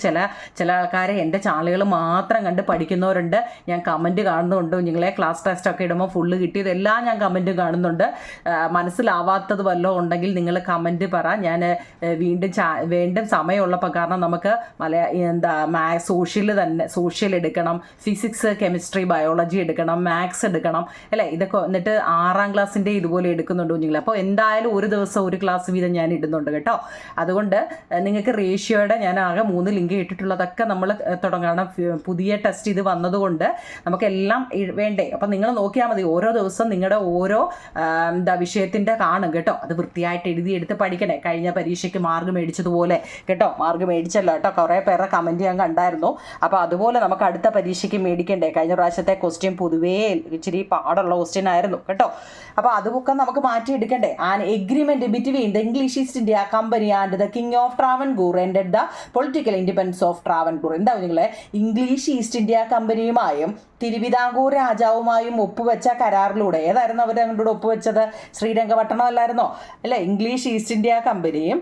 ചില ആൾക്കാരെ എൻ്റെ ചാനലുകൾ മാത്രം കണ്ട് പഠിക്കുന്നവരുണ്ട്. ഞാൻ കമൻറ്റ് കാണുന്നുണ്ട് കുഞ്ഞുങ്ങളെ. ക്ലാസ് ടെസ്റ്റൊക്കെ ഇടുമ്പോൾ ഫുള്ള് കിട്ടിയതെല്ലാം ഞാൻ കമൻറ്റ് കാണുന്നുണ്ട്. മനസ്സിലാവാത്തത് വല്ലതും ഉണ്ടെങ്കിൽ നിങ്ങൾ കമൻറ്റ് പറ. ഞാൻ വീണ്ടും സമയമുള്ളപ്പോൾ, കാരണം നമുക്ക് സോഷ്യൽ എടുക്കണം, ഫിസിക്സ്, കെമിസ്ട്രി, ബയോളജി എടുക്കണം, മാത്സ് എടുക്കണം അല്ലേ? ഇതൊക്കെ എന്നിട്ട് 6ാം ക്ലാസ്സിൻ്റെ ഇതുപോലെ എടുക്കുന്നുണ്ട് കുഞ്ഞുങ്ങൾ. അപ്പോൾ എന്തായാലും ഒരു ദിവസം ഒരു ക്ലാസ് വീതം ഞാൻ ഇടുന്നുണ്ട് കേട്ടോ. അതുകൊണ്ട് നിങ്ങൾക്ക് റേഷ്യോയുടെ ഞാൻ ആകെ 3 ലിങ്ക് ഇട്ടിട്ടുള്ളതൊക്കെ നമ്മൾ തുടങ്ങണം. പുതിയ ടെസ്റ്റ് ഇത് വന്നതുകൊണ്ട് നമുക്കെല്ലാം വേണ്ടേ? അപ്പം നിങ്ങൾ നോക്കി നോക്കിയാൽ മതി. ഓരോ ദിവസം നിങ്ങളുടെ ഓരോ വിഷയത്തിൻ്റെ കാണും കേട്ടോ. അത് വൃത്തിയായിട്ട് എഴുതിയെടുത്ത് പഠിക്കണേ. കഴിഞ്ഞ പരീക്ഷയ്ക്ക് മാർക്ക് മേടിച്ചതുപോലെ കേട്ടോ. മാർക്ക് മേടിച്ചല്ലോ കേട്ടോ. കുറേ പേരുടെ കമൻറ്റ് ഞാൻ കണ്ടായിരുന്നു. അപ്പോൾ അതുപോലെ നമുക്ക് അടുത്ത പരീക്ഷയ്ക്ക് മേടിക്കണ്ടേ. കഴിഞ്ഞ പ്രാവശ്യത്തെ ക്വസ്റ്റ്യൻ പൊതുവേ ഇച്ചിരി പാടുള്ള ക്വസ്റ്റ്യൻ ആയിരുന്നു കേട്ടോ. അപ്പോൾ അതൊക്കെ നമുക്ക് മാറ്റിയെടുക്കണ്ടേ. An agreement between the English East India Company and the king of Travancore ended the political independence of Travancore. എന്താ നിങ്ങളെ, ഇംഗ്ലീഷ് ഈസ്റ്റ് ഇന്ത്യ കമ്പനിയുമായും തിരുവിതാംകൂർ രാജാവുമായും ഒപ്പുവെച്ച കരാറിലൂടെ, ഏതായിരുന്നു അവർ അങ്ങോട്ട് ഒപ്പുവെച്ചത്? ശ്രീരംഗപട്ടണം അല്ലായിരുന്നോ? അല്ലേ? ഇംഗ്ലീഷ് ഈസ്റ്റ് ഇന്ത്യ കമ്പനിയും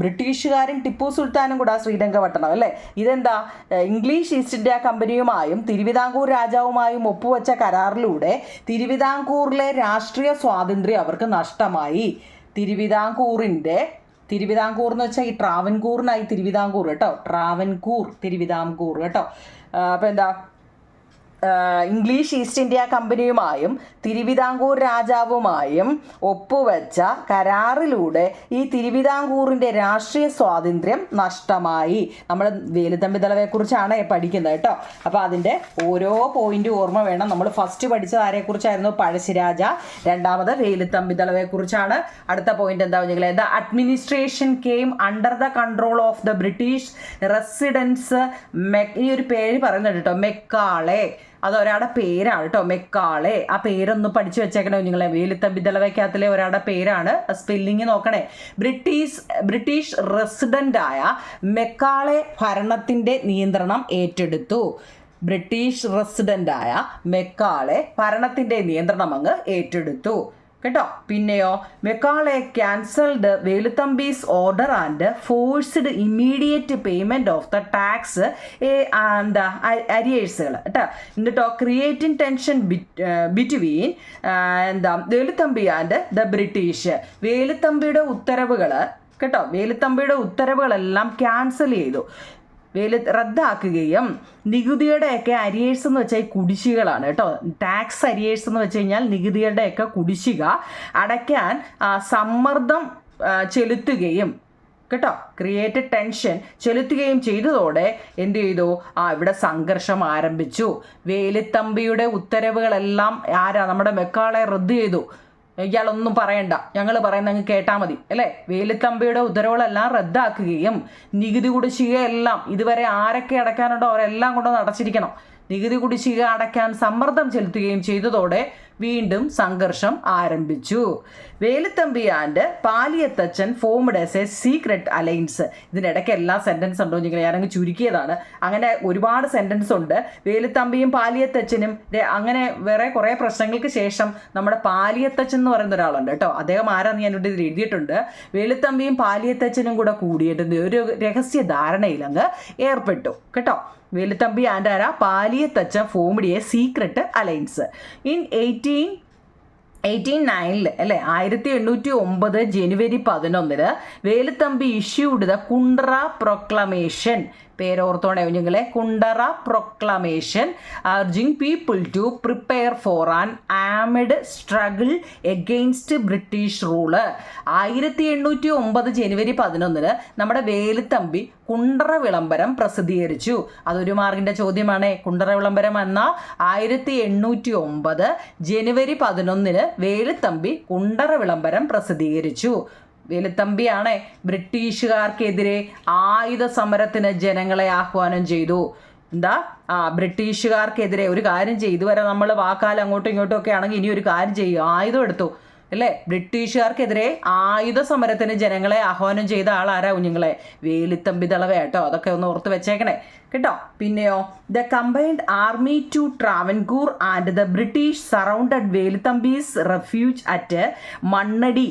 ബ്രിട്ടീഷുകാരും ടിപ്പു സുൽത്താനും കൂടെ ശ്രീരംഗപട്ടണം അല്ലേ. ഇതെന്താ? ഇംഗ്ലീഷ് ഈസ്റ്റ് ഇന്ത്യ കമ്പനിയുമായും തിരുവിതാംകൂർ രാജാവുമായും ഒപ്പുവെച്ച കരാറിലൂടെ തിരുവിതാംകൂറിലെ രാഷ്ട്രീയ സ്വാതന്ത്ര്യം അവർക്ക് നഷ്ടമായി. തിരുവിതാംകൂർ എന്ന് വെച്ചാൽ ഈ ട്രാവൻകൂറിനായി തിരുവിതാംകൂർ കേട്ടോ. തിരുവിതാംകൂർ കേട്ടോ. അപ്പോൾ എന്താ, ഇംഗ്ലീഷ് ഈസ്റ്റ് ഇന്ത്യ കമ്പനിയുമായും തിരുവിതാംകൂർ രാജാവുമായും ഒപ്പുവെച്ച കരാറിലൂടെ ഈ തിരുവിതാംകൂറിൻ്റെ രാഷ്ട്രീയ സ്വാതന്ത്ര്യം നഷ്ടമായി. നമ്മൾ വേലുത്തമ്പിദളവയെക്കുറിച്ചാണ് പഠിക്കുന്നത് കേട്ടോ. അപ്പോൾ അതിൻ്റെ ഓരോ പോയിന്റ് ഓർമ്മ വേണം. നമ്മൾ ഫസ്റ്റ് പഠിച്ചത് ആരെക്കുറിച്ചായിരുന്നു? പഴശ്ശിരാജ. രണ്ടാമത് വേലുത്തമ്പിദളവയെക്കുറിച്ചാണ്. അടുത്ത പോയിന്റ് എന്താ പറഞ്ഞാൽ, the administration came under the control of the British residents. ഈ ഒരു പേര് പറയുന്നുണ്ട് കേട്ടോ, മെക്കാളെ. അതൊരാളുടെ പേരാണ് കേട്ടോ, മെക്കാളെ. ആ പേരൊന്ന് പഠിച്ചു വെച്ചേക്കണേ നിങ്ങളെ. വേലുത്തമ്പിദളവയ്ക്കകത്തിലെ ഒരാളുടെ പേരാണ്. സ്പെല്ലിങ് നോക്കണേ. ബ്രിട്ടീഷ് റെസിഡൻ്റായ മെക്കാളെ ഭരണത്തിൻ്റെ നിയന്ത്രണം ഏറ്റെടുത്തു. ബ്രിട്ടീഷ് റെസിഡൻ്റായ മെക്കാളെ ഭരണത്തിൻ്റെ നിയന്ത്രണം അങ്ങ് ഏറ്റെടുത്തു കേട്ടോ. പിന്നെയോ, Macaulay cancelled Veluthampi's order and forced immediate payment of the tax അരിയേഴ്സുകൾ കേട്ടോ. എന്നിട്ടോ, creating tension between Veluthampi and the British. വേലുത്തമ്പിയുടെ ഉത്തരവുകൾ കേട്ടോ, വേലുത്തമ്പിയുടെ ഉത്തരവുകളെല്ലാം ക്യാൻസൽ ചെയ്തു, റദ്ദാക്കുകയും നികുതിയുടെയൊക്കെ അരിയേഴ്സ് എന്ന് വെച്ചാൽ കുടിശ്ശികളാണ് കേട്ടോ. ടാക്സ് അരിയേഴ്സ് എന്ന് വെച്ച് കഴിഞ്ഞാൽ നികുതിയുടെയൊക്കെ കുടിശ്ശിക അടയ്ക്കാൻ സമ്മർദ്ദം ചെലുത്തുകയും കേട്ടോ, ക്രിയേറ്റഡ് ടെൻഷൻ ചെലുത്തുകയും ചെയ്തതോടെ എന്ത് ചെയ്തു? ഇവിടെ സംഘർഷം ആരംഭിച്ചു. വേലുത്തമ്പിയുടെ ഉത്തരവുകളെല്ലാം നമ്മുടെ മെക്കാളെ റദ്ദ് ചെയ്തു. ഇയാളൊന്നും പറയണ്ട, ഞങ്ങൾ പറയുന്ന അങ്ങ് കേട്ടാൽ മതി അല്ലേ. വേലുത്തമ്പിയുടെ ഉത്തരവുകളെല്ലാം റദ്ദാക്കുകയും നികുതി കുടിശ്ശികയെല്ലാം ഇതുവരെ ആരൊക്കെ അടയ്ക്കാനുണ്ടോ അവരെല്ലാം കൊണ്ടുവന്ന് അടച്ചിരിക്കണം. നികുതി കുടിശ്ശിക അടയ്ക്കാൻ സമ്മർദ്ദം ചെലുത്തുകയും ചെയ്തതോടെ വീണ്ടും സംഘർഷം ആരംഭിച്ചു. Velu Thampi and Paliyath Achan formed as a secret alliance. ഇതിനിടയ്ക്ക് എല്ലാ സെൻറ്റൻസ് ഉണ്ടോ നിങ്ങൾ ഞാനങ്ങ് ചുരുക്കിയതാണ്. അങ്ങനെ ഒരുപാട് സെൻറ്റൻസ് ഉണ്ട്. വേലുത്തമ്പിയും പാലിയത്തച്ഛനും അങ്ങനെ വേറെ കുറേ പ്രശ്നങ്ങൾക്ക് ശേഷം നമ്മുടെ പാലിയത്തച്ഛൻ എന്ന് പറയുന്ന ഒരാളുണ്ട് കേട്ടോ. അദ്ദേഹം ആരാന്ന് ഞാനിവിടെ ഇതിൽ എഴുതിയിട്ടുണ്ട്. വേലുത്തമ്പിയും പാലിയത്തച്ഛനും കൂടെ കൂടിയിട്ട് ഒരു രഹസ്യ ധാരണയിൽ അങ്ങ് ഏർപ്പെട്ടു കേട്ടോ. Veluthampi and Paliyath Achan formed a secret alliance in 1809 അല്ലേ. 1809 ജനുവരി 11 Veluthampi issued the Kundara proclamation. പേരോർത്തോണേ കുഞ്ഞുങ്ങളെ, Kundara proclamation urging people to prepare for an armed struggle against British rule. 1809 ജനുവരി 11 നമ്മുടെ വേലുത്തമ്പി കുണ്ടറ വിളംബരം പ്രസിദ്ധീകരിച്ചു. അതൊരു മാർക്കിൻ്റെ ചോദ്യമാണ്. കുണ്ടറ വിളംബരം എന്ന 1809 ജനുവരി 11 വേലുത്തമ്പി കുണ്ടറ വിളംബരം പ്രസിദ്ധീകരിച്ചു. വേലുത്തമ്പിയാണ് ബ്രിട്ടീഷുകാർക്കെതിരെ ആയുധ സമരത്തിന് ജനങ്ങളെ ആഹ്വാനം ചെയ്തു. ബ്രിട്ടീഷുകാർക്കെതിരെ ഒരു കാര്യം ചെയ്യും. ഇതുവരെ നമ്മൾ വാക്കാൽ അങ്ങോട്ടും ഇങ്ങോട്ടും ഒക്കെ ആണെങ്കിൽ ഇനി ഒരു കാര്യം ചെയ്യും, ആയുധം എടുത്തു അല്ലേ. ബ്രിട്ടീഷുകാർക്കെതിരെ ആയുധ സമരത്തിന് ജനങ്ങളെ ആഹ്വാനം ചെയ്ത ആളാരാ കുഞ്ഞുങ്ങളെ? വേലുത്തമ്പിദളവ കേട്ടോ. അതൊക്കെ ഒന്ന് ഓർത്ത് വെച്ചേക്കണേ കേട്ടോ. പിന്നെയോ, the combined army to Travancore and the British surrounded Veluthampi's refuge at Mannadi.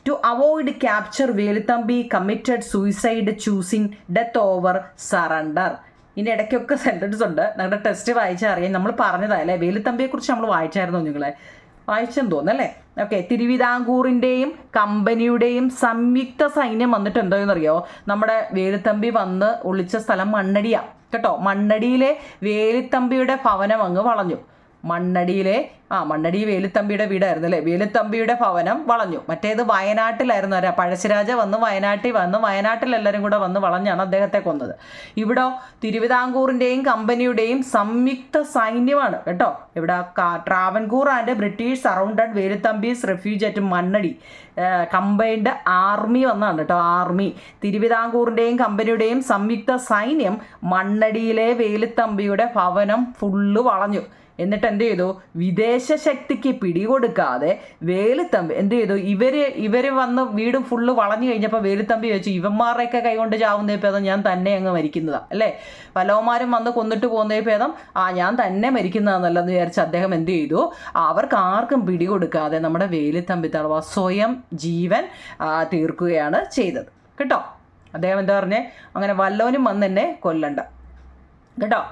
To avoid capture, Veluthampi committed suicide choosing death over surrender. ഇനി ഇടയ്ക്കൊക്കെ സെൻറ്റൻസ് ഉണ്ട്. ഞങ്ങളുടെ ടെസ്റ്റ് വായിച്ചാൽ അറിയാം. നമ്മൾ പറഞ്ഞതല്ലേ, വേലുത്തമ്പിയെക്കുറിച്ച് നമ്മൾ വായിച്ചായിരുന്നു നിങ്ങളെ. വായിച്ചെന്ന് തോന്നല്ലേ. ഓക്കെ. തിരുവിതാംകൂറിൻ്റെയും കമ്പനിയുടെയും സംയുക്ത സൈന്യം വന്നിട്ട് എന്തോയെന്നറിയോ? നമ്മുടെ വേലുത്തമ്പി വന്ന് ഒളിച്ച സ്ഥലം മണ്ണടിയാണ് കേട്ടോ. മണ്ണടിയിലെ വേലുത്തമ്പിയുടെ ഭവനം അങ്ങ് വളഞ്ഞു. മണ്ണടി വേലുത്തമ്പിയുടെ വീടായിരുന്നു അല്ലേ. വേലുത്തമ്പിയുടെ ഭവനം വളഞ്ഞു. മറ്റേത് വയനാട്ടിലായിരുന്നു. പഴശ്ശിരാജ വയനാട്ടിൽ എല്ലാവരും കൂടെ വന്ന് വളഞ്ഞാണ് അദ്ദേഹത്തെ കൊന്നത്. ഇവിടെ തിരുവിതാംകൂറിൻ്റെയും കമ്പനിയുടെയും സംയുക്ത സൈന്യമാണ് കേട്ടോ. ഇവിടെ Travancore and British surrounded Veluthampi's refuge at Mannadi. Combined army വന്നാണ് കേട്ടോ. ആർമി തിരുവിതാംകൂറിൻ്റെയും കമ്പനിയുടെയും സംയുക്ത സൈന്യം മണ്ണടിയിലെ വേലുത്തമ്പിയുടെ ഭവനം ഫുള്ള് വളഞ്ഞു. എന്നിട്ട് എന്ത് ചെയ്തു? വിദേശ ശക്തിക്ക് പിടികൊടുക്കാതെ വേലുത്തമ്പി എന്ത് ചെയ്തു? ഇവര് വന്ന് വീടും ഫുള്ള് വളഞ്ഞു കഴിഞ്ഞപ്പോൾ വേലുത്തമ്പി ചോദിച്ചു, ഇവന്മാരുടെയൊക്കെ കൈകൊണ്ട് ചാവുന്ന ഭേദം ഞാൻ തന്നെ അങ്ങ് മരിക്കുന്നതാ അല്ലേ. പലവന്മാരും വന്ന് കൊന്നിട്ട് പോകുന്ന ഭേദം ഞാൻ തന്നെ മരിക്കുന്നതാണെന്നല്ലെന്ന് വിചാരിച്ച് അദ്ദേഹം എന്ത് ചെയ്തു? അവർക്ക് ആർക്കും പിടികൊടുക്കാതെ നമ്മുടെ വേലുത്തമ്പി തളവ സ്വയം ജീവൻ തീർക്കുകയാണ് ചെയ്തത് കേട്ടോ. അദ്ദേഹം എന്താ പറഞ്ഞേ? അങ്ങനെ വല്ലവനും വന്ന് എന്നെ കൊല്ലണ്ട കേട്ടോ.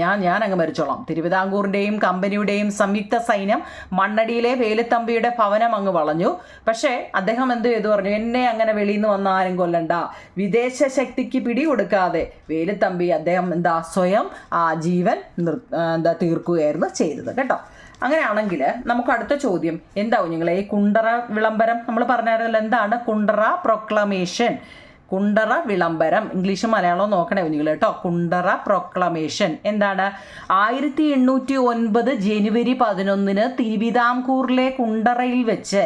ഞാൻ അങ്ങ് മരിച്ചോളാം. തിരുവിതാംകൂറിൻ്റെയും കമ്പനിയുടെയും സംയുക്ത സൈന്യം മണ്ണടിയിലെ വേലുത്തമ്പിയുടെ ഭവനം അങ്ങ് വളഞ്ഞു. പക്ഷേ അദ്ദേഹം എന്ത് ചെയ്തു? പറഞ്ഞു, എന്നെ അങ്ങനെ വെളിയിൽ നിന്ന് വന്ന ആരും കൊല്ലണ്ട. വിദേശ ശക്തിക്ക് പിടികൊടുക്കാതെ വേലുത്തമ്പി അദ്ദേഹം സ്വയം ജീവൻ തീർക്കുകയായിരുന്നു ചെയ്തത് കേട്ടോ. അങ്ങനെയാണെങ്കിൽ നമുക്ക് അടുത്ത ചോദ്യം എന്താവും നിങ്ങളെ? ഈ കുണ്ടറ വിളംബരം നമ്മൾ പറഞ്ഞായിരുന്നല്ലോ. എന്താണ് കുണ്ടറ പ്രൊക്ലമേഷൻ? കുണ്ടറ വിളംബരം ഇംഗ്ലീഷും മലയാളവും നോക്കണേ നിങ്ങൾ കേട്ടോ. കുണ്ടറ പ്രൊക്ലമേഷൻ എന്താണ്? 1809 ജനുവരി 11 തിരുവിതാംകൂറിലെ കുണ്ടറയിൽ വെച്ച്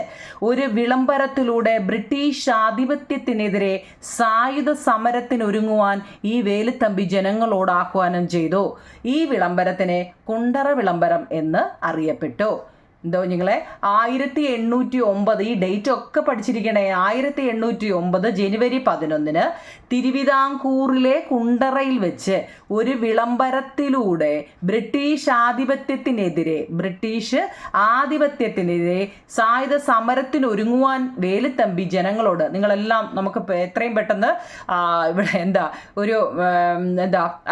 ഒരു വിളംബരത്തിലൂടെ ബ്രിട്ടീഷ് ആധിപത്യത്തിനെതിരെ സായുധ സമരത്തിനൊരുങ്ങുവാൻ ഈ വേലുത്തമ്പി ജനങ്ങളോട് ആഹ്വാനം ചെയ്തു. ഈ വിളംബരത്തിനെ കുണ്ടറ വിളംബരം എന്ന് അറിയപ്പെട്ടു. എന്തോ നിങ്ങളെ 1809 ഈ ഡേറ്റ് ഒക്കെ പഠിച്ചിരിക്കണേ. 1809 ജനുവരി 11 തിരുവിതാംകൂറിലെ കുണ്ടറയിൽ വെച്ച് ഒരു വിളംബരത്തിലൂടെ ബ്രിട്ടീഷ് ആധിപത്യത്തിനെതിരെ സായുധ സമരത്തിനൊരുങ്ങുവാൻ വേലുത്തമ്പി ജനങ്ങളോട്, നിങ്ങളെല്ലാം നമുക്ക് എത്രയും പെട്ടെന്ന് ഇവിടെ ഒരു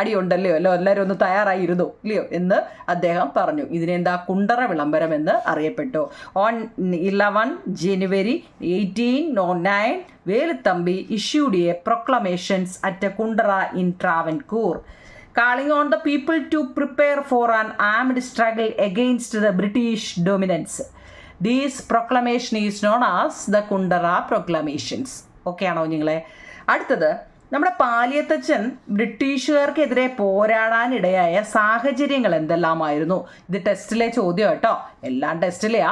അടിയുണ്ടല്ലോ എല്ലാവരും ഒന്ന് തയ്യാറായിരുന്നു ഇല്ലയോ എന്ന് അദ്ദേഹം പറഞ്ഞു. ഇതിനെന്താ കുണ്ടറ വിളംബരം എന്ന് അറിയപ്പെട്ടു. On 11 January 1809 Velu Thampi issued a proclamations at Kundara in Travancore, calling on the people to prepare for an armed struggle against the British dominance. This proclamation is known as the Kundara Proclamations. Okay ആണോ നിങ്ങളെ? അടുത്തത് നമ്മുടെ പാലിയത്തച്ഛൻ ബ്രിട്ടീഷുകാർക്കെതിരെ പോരാടാനിടയായ സാഹചര്യങ്ങൾ എന്തെല്ലാമായിരുന്നു? ഇത് ടെസ്റ്റിലെ ചോദ്യം കേട്ടോ. എല്ലാം ടെസ്റ്റിലെയാ.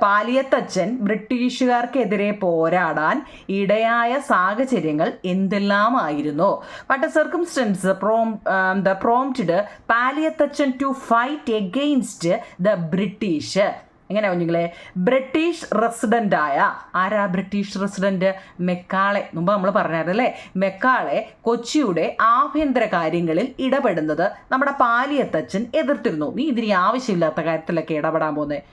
പാലിയത്തച്ഛൻ ബ്രിട്ടീഷുകാർക്കെതിരെ പോരാടാൻ ഇടയായ സാഹചര്യങ്ങൾ എന്തെല്ലാമായിരുന്നു? What circumstances prompted Paliyathachan to fight against the British? എങ്ങനെയാ കുഞ്ഞുങ്ങളെ? ബ്രിട്ടീഷ് റെസിഡൻ്റായ ബ്രിട്ടീഷ് റെസിഡൻറ്റ് മെക്കാളെ, മുമ്പ് നമ്മൾ പറഞ്ഞായിരുന്നല്ലേ, മെക്കാളെ കൊച്ചിയുടെ ആഭ്യന്തര കാര്യങ്ങളിൽ ഇടപെടുന്നത് നമ്മുടെ പാലിയത്തച്ഛൻ എതിർത്തിരുന്നു. നീ ഇതിന് ആവശ്യമില്ലാത്ത കാര്യത്തിലൊക്കെ ഇടപെടാൻ പോകുന്നത്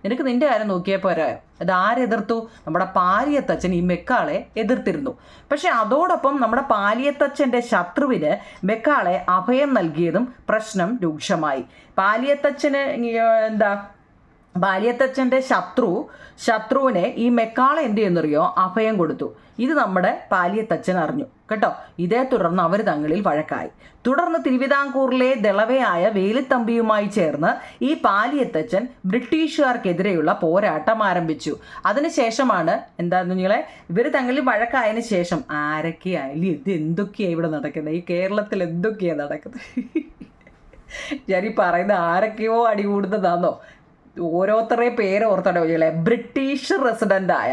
നിനക്ക് നിന്റെ കാര്യം നോക്കിയാൽ പോരാ. അത് ആരെതിർത്തു? നമ്മുടെ പാലിയത്തച്ഛൻ ഈ മെക്കാളെ എതിർത്തിരുന്നു. പക്ഷെ അതോടൊപ്പം നമ്മുടെ പാലിയത്തച്ഛൻ്റെ ശത്രുവിന് മെക്കാളെ അഭയം നൽകിയതും പ്രശ്നം രൂക്ഷമായി. പാലിയത്തച്ഛൻ്റെ ശത്രുവിനെ ഈ മെക്കാളെ എന്ത് ചെയ്യുന്നറിയോ? അഭയം കൊടുത്തു. ഇത് നമ്മുടെ പാലിയത്തച്ഛൻ അറിഞ്ഞു കേട്ടോ. ഇതേ തുടർന്ന് അവർ തങ്ങളിൽ വഴക്കായി. തുടർന്ന് തിരുവിതാംകൂറിലെ ദളവയായ വേലുത്തമ്പിയുമായി ചേർന്ന് ഈ പാലിയത്തച്ഛൻ ബ്രിട്ടീഷുകാർക്കെതിരെയുള്ള പോരാട്ടം ആരംഭിച്ചു. അതിനുശേഷമാണ് നിങ്ങളെ ഇവർ തങ്ങളിൽ വഴക്കായതിനു ശേഷം ആരൊക്കെയായാലും ഇത് എന്തൊക്കെയാണ് ഇവിടെ നടക്കുന്നത്? ഈ കേരളത്തിൽ എന്തൊക്കെയാണ് നടക്കുന്നത്? ഞാൻ ഈ പറയുന്ന ആരൊക്കെയോ അടി കൂടുന്നതാണോ? ഓരോരുത്തരുടെ പേര് ഓർത്തോടെ കുഞ്ഞുങ്ങളെ. ബ്രിട്ടീഷ് റെസിഡൻ്റായ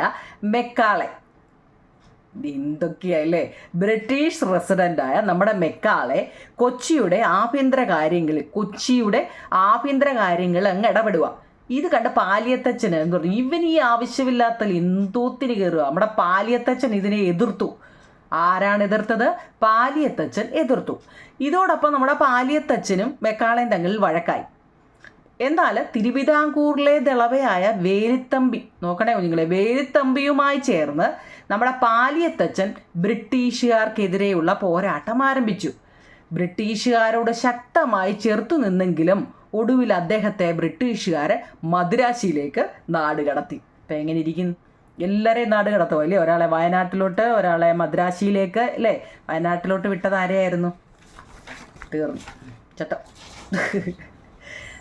മെക്കാളെ, എന്തൊക്കെയല്ലേ? ബ്രിട്ടീഷ് റെസിഡൻ്റായ നമ്മുടെ മെക്കാളെ കൊച്ചിയുടെ ആഭ്യന്തര കാര്യങ്ങളിൽ അങ്ങ് ഇടപെടുക. ഇത് കണ്ട പാലിയത്തച്ഛന് എന്ന് പറഞ്ഞു, ഇവൻ ഈ ആവശ്യമില്ലാത്ത എന്തോത്തിന് കയറുക. നമ്മുടെ പാലിയത്തച്ഛൻ ഇതിനെ എതിർത്തു. ആരാണ് എതിർത്തത്? പാലിയത്തച്ഛൻ എതിർത്തു. ഇതോടൊപ്പം നമ്മുടെ പാലിയത്തച്ഛനും മെക്കാളയും തങ്ങളിൽ വഴക്കായി. എന്നാൽ തിരുവിതാംകൂറിലെ ദളവയായ വേലുത്തമ്പി, നോക്കണേ കുഞ്ഞുങ്ങളെ, വേലുത്തമ്പിയുമായി ചേർന്ന് നമ്മുടെ പാലിയത്തച്ഛൻ ബ്രിട്ടീഷുകാർക്കെതിരെയുള്ള പോരാട്ടം ആരംഭിച്ചു. ബ്രിട്ടീഷുകാരോട് ശക്തമായി ചെറുത്തു നിന്നെങ്കിലും ഒടുവിൽ അദ്ദേഹത്തെ ബ്രിട്ടീഷുകാരെ മദ്രാശിയിലേക്ക് നാടുകടത്തി. ഇപ്പം എങ്ങനെ ഇരിക്കുന്നു? എല്ലാവരെയും നാട് കടത്തുമോ അല്ലേ? ഒരാളെ വയനാട്ടിലോട്ട്, ഒരാളെ മദ്രാശിയിലേക്ക് അല്ലേ? വയനാട്ടിലോട്ട് വിട്ടത് ആരെയായിരുന്നു? തീർന്നു, ചത്ത.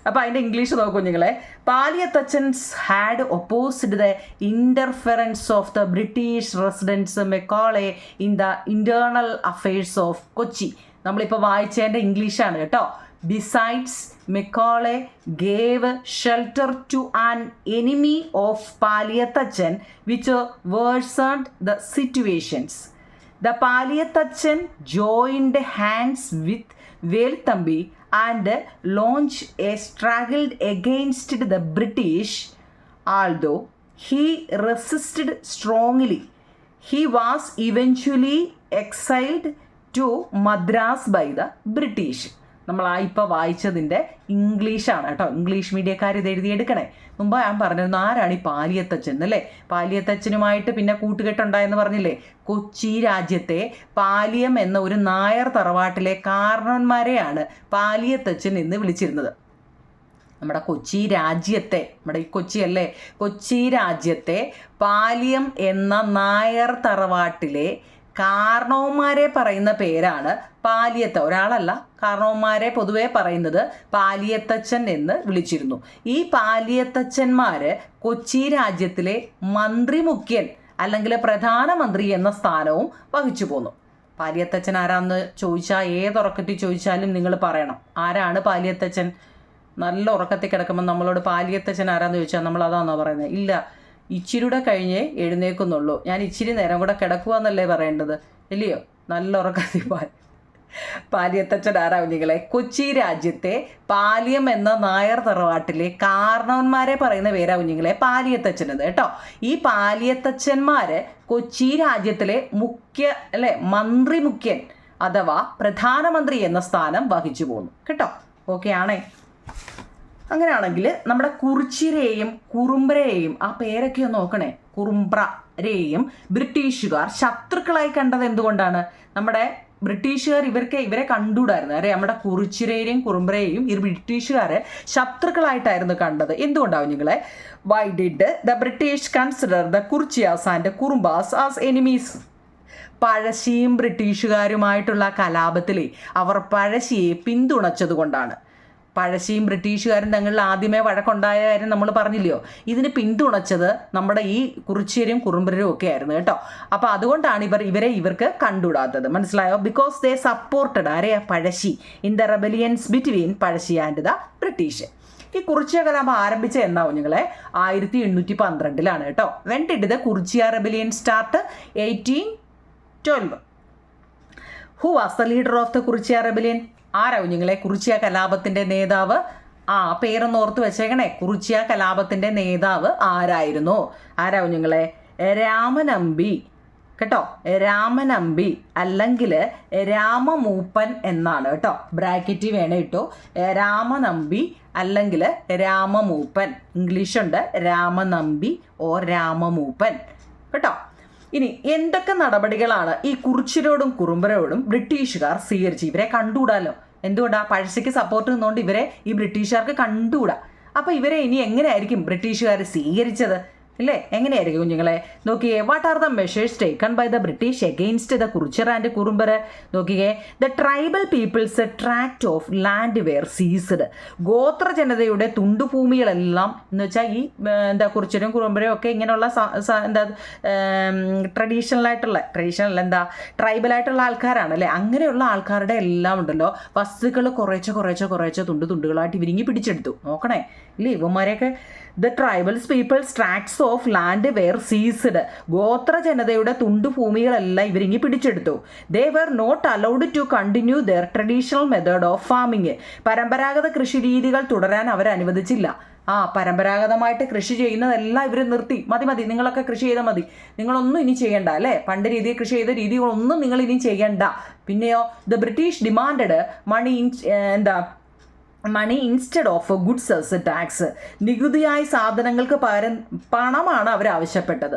അപ്പോൾ അതിൻ്റെ ഇംഗ്ലീഷ് നോക്കൂ കുഞ്ഞുങ്ങളെ. Paliyathachan's had opposed the interference of the British residents Macaulay in the internal affairs of Kochi. നമ്മളിപ്പോൾ വായിച്ചതിൻ്റെ ഇംഗ്ലീഷാണ് കേട്ടോ. Besides, Macaulay gave shelter to an enemy of Paliyathachen which worsened the situations. The Paliyathachen joined hands with Velthambi and launched a struggle against the British. Although he resisted strongly, he was eventually exiled to Madras by the British. നമ്മൾ ഇപ്പോൾ വായിച്ചതിൻ്റെ ഇംഗ്ലീഷാണ് കേട്ടോ. ഇംഗ്ലീഷ് മീഡിയക്കാർ ഇത് എഴുതിയെടുക്കണേ. മുമ്പ് ഞാൻ പറഞ്ഞിരുന്നു ആരാണ് ഈ പാലിയത്തച്ചൻ അല്ലേ. പാലിയത്തച്ചനുമായിട്ട് പിന്നെ കൂട്ടുകെട്ടുണ്ടായെന്ന് പറഞ്ഞില്ലേ. കൊച്ചി രാജ്യത്തെ പാലിയം എന്ന ഒരു നായർ തറവാട്ടിലെ കാരണവന്മാരെയാണ് പാലിയത്തച്ചൻ എന്ന് വിളിച്ചിരുന്നത്. നമ്മുടെ കൊച്ചി രാജ്യത്തെ, നമ്മുടെ ഈ കൊച്ചിയല്ലേ, കൊച്ചി രാജ്യത്തെ പാലിയം എന്ന നായർ തറവാട്ടിലെ കാരണവന്മാരെ പറയുന്ന പേരാണ് പാലിയത്ത. ഒരാളല്ല, കാരണവന്മാരെ പൊതുവെ പറയുന്നത് പാലിയത്തച്ചൻ എന്ന് വിളിച്ചിരുന്നു. ഈ പാലിയത്തച്ചന്മാർ കൊച്ചി രാജ്യത്തിലെ മന്ത്രി മുഖ്യൻ അല്ലെങ്കിൽ പ്രധാനമന്ത്രി എന്ന സ്ഥാനവും വഹിച്ചു പോന്നു. പാലിയത്തച്ചൻ ആരാന്ന് ചോദിച്ചാൽ ഏതുറക്കത്തിൽ ചോദിച്ചാലും നിങ്ങൾ പറയണം ആരാണ് പാലിയത്തച്ചൻ. നല്ല ഉറക്കത്തിൽ കിടക്കുമ്പോൾ നമ്മളോട് പാലിയത്തച്ചൻ ആരാന്ന് ചോദിച്ചാൽ നമ്മൾ അതാണോ പറയുന്നത്? ഇല്ല, ഇച്ചിരിയുടെ കഴിഞ്ഞേ എഴുന്നേക്കുന്നുള്ളൂ, ഞാൻ ഇച്ചിരി നേരം കൂടെ കിടക്കുക എന്നല്ലേ പറയേണ്ടത്, ഇല്ലയോ? നല്ല ഉറക്കത്തിൽ പാലിയത്തച്ചൻ ആരാവും നിങ്ങളെ? കൊച്ചി രാജ്യത്തെ പാലിയം എന്ന നായർ തറവാട്ടിലെ കാരണവന്മാരെ പറയുന്ന പേരാവും നിങ്ങളെ പാലിയത്തച്ചനത് കേട്ടോ. ഈ പാലിയത്തച്ചന്മാർ കൊച്ചി രാജ്യത്തിലെ മന്ത്രി മുഖ്യൻ അഥവാ പ്രധാനമന്ത്രി എന്ന സ്ഥാനം വഹിച്ചു പോന്നു കേട്ടോ. ഓക്കെ ആണേ. അങ്ങനെയാണെങ്കിൽ നമ്മുടെ കുറിച്യരെയും കുറുമ്പ്രയെയും ആ പേരൊക്കെ ഒന്ന് നോക്കണേ. കുറുമ്പ്രരെയും ബ്രിട്ടീഷുകാർ ശത്രുക്കളായി കണ്ടത് എന്തുകൊണ്ടാണ്? നമ്മുടെ ബ്രിട്ടീഷുകാർ ഇവരെ കണ്ടുകൂടായിരുന്നു. അരെ നമ്മുടെ കുറിച്യരെയും കുറുമ്പ്രയെയും ഈ ബ്രിട്ടീഷുകാരെ ശത്രുക്കളായിട്ടായിരുന്നു കണ്ടത്. എന്തുകൊണ്ടാവും നിങ്ങളെ? Why did the British consider the Kurichyas and Kurumbas as enemies? പഴശ്ശിയും ബ്രിട്ടീഷുകാരുമായിട്ടുള്ള കലാപത്തിൽ അവർ പഴശ്ശിയെ പിന്തുണച്ചത് കൊണ്ടാണ്. പഴശ്ശിയും ബ്രിട്ടീഷുകാരും തങ്ങളിൽ ആദ്യമേ വഴക്കുണ്ടായ കാര്യം നമ്മൾ പറഞ്ഞില്ലയോ. ഇതിന് പിന്തുണച്ചത് നമ്മുടെ ഈ കുറിച്യരും കുറുമ്പരും ഒക്കെ ആയിരുന്നു കേട്ടോ. അപ്പോൾ അതുകൊണ്ടാണ് ഇവർക്ക് കണ്ടുകൂടാത്തത്. മനസ്സിലായോ? ബിക്കോസ് ദേ സപ്പോർട്ടഡ് ആരെയാ? Pazhassi in the rebellions between Pazhassi and the British. ഈ കുറിച്യ കലാപം ആരംഭിച്ച എന്നാവും നിങ്ങളെ? 1812 കേട്ടോ. When did the Kurichya rebellion start? 1812. Who was the leader of the Kurichya rebellion? ആരാവും നിങ്ങളെ കുറിച്യ കലാപത്തിൻ്റെ നേതാവ്? പേരൊന്ന് ഓർത്ത് വെച്ചേക്കണേ. കുറിച്യ കലാപത്തിൻ്റെ നേതാവ് ആരായിരുന്നു? ആരാവും നിങ്ങളെ? രാമനമ്പി കേട്ടോ. രാമനമ്പി അല്ലെങ്കിൽ രാമമൂപ്പൻ എന്നാണ് കേട്ടോ. ബ്രാക്കറ്റ് വേണേ ഇട്ടോ. രാമനമ്പി അല്ലെങ്കിൽ രാമമൂപ്പൻ. ഇംഗ്ലീഷുണ്ട് രാമനമ്പി ഓ രാമമൂപ്പൻ കേട്ടോ. ഇനി എന്തൊക്കെ നടപടികളാണ് ഈ കുറിച്യരോടും കുറുമ്പരോടും ബ്രിട്ടീഷുകാർ സ്വീകരിച്ച്? ഇവരെ കണ്ടുകൂടാലോ. എന്തുകൊണ്ടാ? പഴശ്ശിക്ക് സപ്പോർട്ട് നിന്നുകൊണ്ട് ഇവരെ ഈ ബ്രിട്ടീഷുകാർക്ക് കണ്ടുകൂടാ. അപ്പോൾ ഇവരെ ഇനി എങ്ങനെയായിരിക്കും ബ്രിട്ടീഷുകാർ സ്വീകരിച്ചത്? അല്ലേ? എങ്ങനെയായിരിക്കും കുഞ്ഞുങ്ങളെ? നോക്കിയേ. What are the measures taken by the British against the Kurichyar and Kurumbar? നോക്കിയേ. The tribal peoples tract of land were seized. ഗോത്ര ജനതയുടെ തുണ്ടുഭൂമികളെല്ലാം എന്ന് വെച്ചാൽ ഈ കുറിച്യരും കുറുമ്പരും ഒക്കെ ഇങ്ങനെയുള്ള ട്രൈബലായിട്ടുള്ള ആൾക്കാരാണ് അല്ലേ. അങ്ങനെയുള്ള ആൾക്കാരുടെ എല്ലാം ഉണ്ടല്ലോ വസ്തുക്കൾ കുറേശ്ശെ തുണ്ടുകളായിട്ട് ഇവരിങ്ങി പിടിച്ചെടുത്തു. നോക്കണേ ഇല്ലേ ഇവന്മാരെയൊക്കെ. The tribals peoples tracts of land were seized. ഗോത്ര ജനതയുടെ തുണ്ടുഭൂമികളെല്ലാം ഇവരിങ്ങി പിടിച്ചെടുത്തു. They were not allowed to continue their traditional method of farming. പരമ്പരാഗത കൃഷി രീതികൾ തുടരാൻ അവർ അനുവദിച്ചില്ല. പരമ്പരാഗതമായിട്ട് കൃഷി ചെയ്യുന്നതെല്ലാം ഇവർ നിർത്തി. മതി, നിങ്ങളൊക്കെ കൃഷി ചെയ്താൽ മതി, നിങ്ങളൊന്നും ഇനി ചെയ്യണ്ട അല്ലേ. പണ്ട് രീതിയിൽ കൃഷി ചെയ്ത രീതികളൊന്നും നിങ്ങൾ ഇനി ചെയ്യണ്ട. പിന്നെയോ the British demanded money instead of goods as tax. നികുതിയായി സാധനങ്ങൾക്ക് പകരം പണമാണ് അവർ ആവശ്യപ്പെട്ടത്.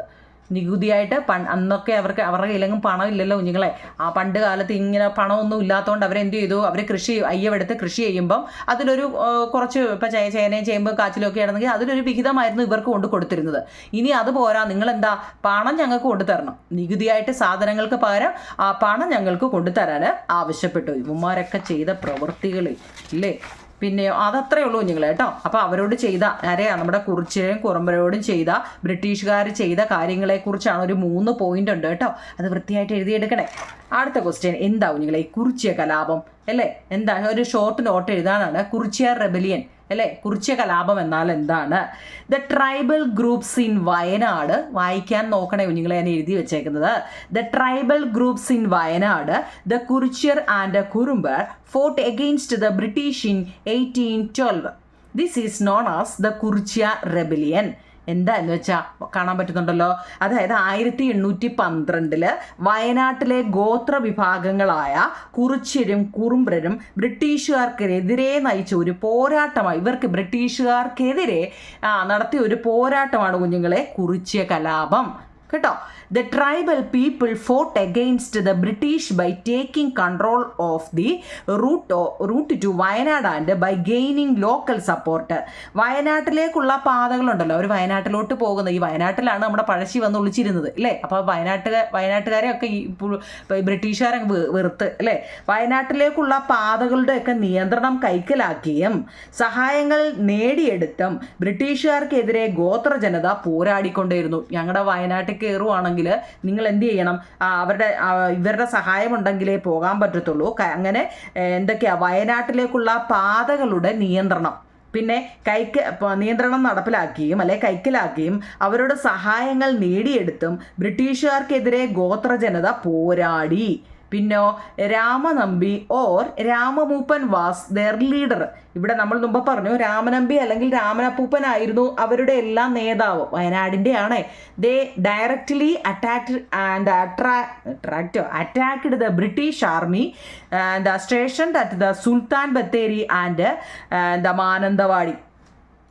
നികുതിയായിട്ട് അന്നൊക്കെ അവരുടെ കയ്യിലെങ്കിലും പണം ഇല്ലല്ലോ കുഞ്ഞുങ്ങളെ. പണ്ട് കാലത്ത് ഇങ്ങനെ പണമൊന്നും ഇല്ലാത്തതുകൊണ്ട് അവരെന്ത് ചെയ്തു? അവർ അയ്യവെടുത്ത് കൃഷി ചെയ്യുമ്പം അതിലൊരു കുറച്ച് ഇപ്പോൾ ചേനയും ചേമ്പും കാച്ചിലൊക്കെ ആണെങ്കിൽ അതിലൊരു വിഹിതമായിരുന്നു ഇവർക്ക് കൊണ്ട് കൊടുത്തിരുന്നത്. ഇനി അത് പോരാ, നിങ്ങളെന്താ പണം ഞങ്ങൾക്ക് കൊണ്ടുതരണം. നികുതിയായിട്ട് സാധനങ്ങൾക്ക് പകരം പണം ഞങ്ങൾക്ക് കൊണ്ടുതരാൻ ആവശ്യപ്പെട്ടു. ഇവന്മാരൊക്കെ ചെയ്ത പ്രവൃത്തികൾ ഇല്ലേ. പിന്നെ അതത്രേ ഉള്ളൂ കുഞ്ഞുങ്ങൾ കേട്ടോ. അപ്പോൾ അവരോട് ചെയ്ത നമ്മുടെ കുറിച്യരും കുറുമ്പരോടും ചെയ്ത ബ്രിട്ടീഷുകാർ ചെയ്ത കാര്യങ്ങളെക്കുറിച്ചാണ് ഒരു 3 പോയിന്റ് ഉണ്ട് കേട്ടോ. അത് വൃത്തിയായിട്ട് എഴുതിയെടുക്കണേ. അടുത്ത ക്വസ്റ്റ്യൻ എന്താ കുഞ്ഞുങ്ങളെ? കുറിച്യ കലാപം അല്ലേ? എന്താ? ഒരു ഷോർട്ട് നോട്ട് എഴുതാനാണ്. കുറിച്യർ റെബലിയൻ അല്ലേ? കുറിച്യ കലാപം എന്നാൽ എന്താണ്? The tribal groups in Wayanad. വായിക്കാൻ നോക്കണേ കുഞ്ഞുങ്ങളെ, ഞാൻ എഴുതി വെച്ചേക്കുന്നത്. The tribal groups in Wayanad, the Kurichyar and Kurumbar fought against the British in 1812. This is known as the Kurichya rebellion. എന്താ എന്ന് വെച്ചാൽ കാണാൻ പറ്റുന്നുണ്ടല്ലോ. അതായത് 1812 വയനാട്ടിലെ ഗോത്ര വിഭാഗങ്ങളായ കുറിച്യരും കുറുമ്പ്രരും ബ്രിട്ടീഷുകാർക്കെതിരെ നയിച്ച ഒരു പോരാട്ടമായി. ഇവർക്ക് ബ്രിട്ടീഷുകാർക്കെതിരെ നടത്തിയ ഒരു പോരാട്ടമാണ് കുഞ്ഞുങ്ങളെ കുറിച്യ കലാപം കേട്ടോ. The tribal people fought against the British by taking control of the route to Wayanad and by gaining local support. വയനാട്ടിലേക്കുള്ള പാതകളുണ്ടല്ലോ, ഒരു വയനാട്ടിലോട്ട് പോകുന്നത്. ഈ വയനാട്ടിലാണ് നമ്മുടെ പഴശ്ശി വന്ന് ഒളിച്ചിരുന്നത് അല്ലേ? അപ്പോൾ വയനാട്ടുകാരെ ഒക്കെ ഈ ബ്രിട്ടീഷുകാരെ വെറുത്ത് അല്ലേ? വയനാട്ടിലേക്കുള്ള പാതകളുടെയൊക്കെ നിയന്ത്രണം കൈക്കലാക്കിയും സഹായങ്ങൾ നേടിയെടുത്തും ബ്രിട്ടീഷുകാർക്കെതിരെ ഗോത്ര ജനത പോരാടിക്കൊണ്ടേയിരുന്നു. ഞങ്ങളുടെ വയനാട്ടിൽ കയറുവാണെങ്കിൽ നിങ്ങൾ എന്ത് ചെയ്യണം? ഇവരുടെ സഹായം ഉണ്ടെങ്കിലേ പോകാൻ പറ്റത്തുള്ളൂ. അങ്ങനെ എന്തൊക്കെയാ? വയനാട്ടിലേക്കുള്ള പാതകളുടെ നിയന്ത്രണം, പിന്നെ നിയന്ത്രണം നടപ്പിലാക്കിയും കൈക്കലാക്കിയും അവരുടെ സഹായങ്ങൾ നേടിയെടുത്തും ബ്രിട്ടീഷുകാർക്കെതിരെ ഗോത്ര ജനത പോരാടി. പിന്നോ Ramanambi or രാമമൂപ്പൻ was there leader. ഇവിടെ നമ്മൾ മുമ്പ് പറഞ്ഞു രാമനമ്പി അല്ലെങ്കിൽ രാമനപ്പൂപ്പനായിരുന്നു അവരുടെ എല്ലാം നേതാവ്. വയനാടിൻ്റെ ആണ്. They directly attacked the British army the station at the Sultan Bathery and the Mananthavady.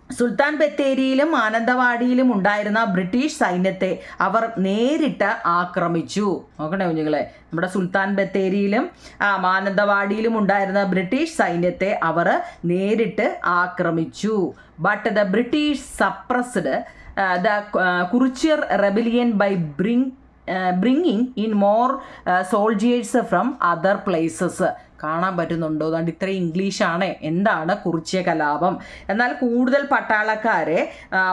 Sultan ബത്തേരിയിലും മാനന്തവാടിയിലും ഉണ്ടായിരുന്ന ബ്രിട്ടീഷ് സൈന്യത്തെ അവർ നേരിട്ട് ആക്രമിച്ചു. നോക്കണേ കുഞ്ഞുങ്ങളെ, നമ്മുടെ സുൽത്താൻ ബത്തേരിയിലും മാനന്തവാടിയിലും ഉണ്ടായിരുന്ന ബ്രിട്ടീഷ് സൈന്യത്തെ അവർ നേരിട്ട് ആക്രമിച്ചു. But the British suppressed the Kurichiyar rebellion by bringing in more soldiers from other places. കാണാൻ പറ്റുന്നുണ്ടോ? അതുകൊണ്ട് ഇത്രയും ഇംഗ്ലീഷാണ്. എന്താണ് കുറിച്യ കലാപം? എന്നാൽ കൂടുതൽ പട്ടാളക്കാരെ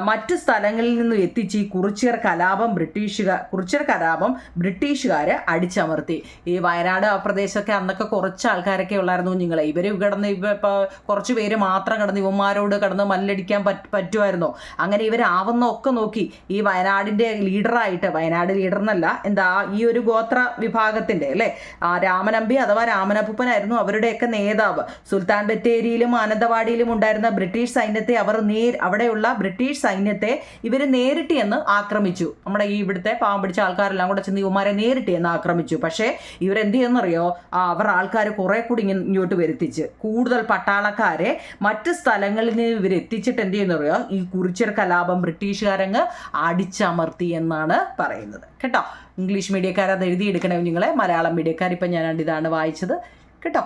മറ്റ് സ്ഥലങ്ങളിൽ നിന്നും എത്തിച്ച് ഈ കുറിച്യർ കലാപം ബ്രിട്ടീഷുകാർ അടിച്ചമർത്തി. ഈ വയനാട് ആ പ്രദേശമൊക്കെ അന്നൊക്കെ കുറച്ച് ആൾക്കാരൊക്കെ ഉള്ളായിരുന്നു കുഞ്ഞുങ്ങളെ. ഇവർ ഇപ്പോൾ കുറച്ച് പേര് മാത്രം കടന്ന് ഇവന്മാരോട് കടന്ന് മല്ലടിക്കാൻ പറ്റുമായിരുന്നോ? അങ്ങനെ ഇവരാവുന്ന ഒക്കെ നോക്കി ഈ വയനാടിൻ്റെ ലീഡറായിട്ട്, വയനാട് ലീഡർ എന്നല്ല, ഈ ഒരു ഗോത്ര വിഭാഗത്തിൻ്റെ അല്ലേ രാമനമ്പി അഥവാ രാമനപ്പൂപ്പനായിരുന്നു അവരുടെയൊക്കെ നേതാവ്. സുൽത്താൻ ബത്തേരിയിലും മാനന്തവാടിയിലും ഉണ്ടായിരുന്ന ബ്രിട്ടീഷ് സൈന്യത്തെ അവിടെയുള്ള ബ്രിട്ടീഷ് സൈന്യത്തെ ഇവർ നേരിട്ട് എന്ന് ആക്രമിച്ചു. നമ്മുടെ ഈ ഇവിടുത്തെ പാവം പിടിച്ച ആൾക്കാരെല്ലാം കൂടെ ചെന്ന് ഇവന്മാരെ നേരിട്ട് എന്ന് ആക്രമിച്ചു. പക്ഷേ ഇവരെന്ത് ചെയ്യുന്നറിയോ? അവർ ആൾക്കാർ കുറെ കൂടി ഇങ്ങോട്ട് വരുത്തിച്ച് കൂടുതൽ പട്ടാളക്കാരെ മറ്റ് സ്ഥലങ്ങളിൽ നിന്ന് ഇവരെത്തിച്ചിട്ട് എന്ത് ചെയ്യുന്നറിയോ? ഈ കുറിച്യർ കലാപം ബ്രിട്ടീഷുകാരങ്ങ് അടിച്ചമർത്തി എന്നാണ് പറയുന്നത് കേട്ടോ. ഇംഗ്ലീഷ് മീഡിയക്കാർ അത് എഴുതിയെടുക്കണേ കുഞ്ഞുങ്ങളെ. മലയാളം മീഡിയക്കാർ ഇപ്പം ഞാൻ ഇതാണ് വായിച്ചത് കേട്ടോ.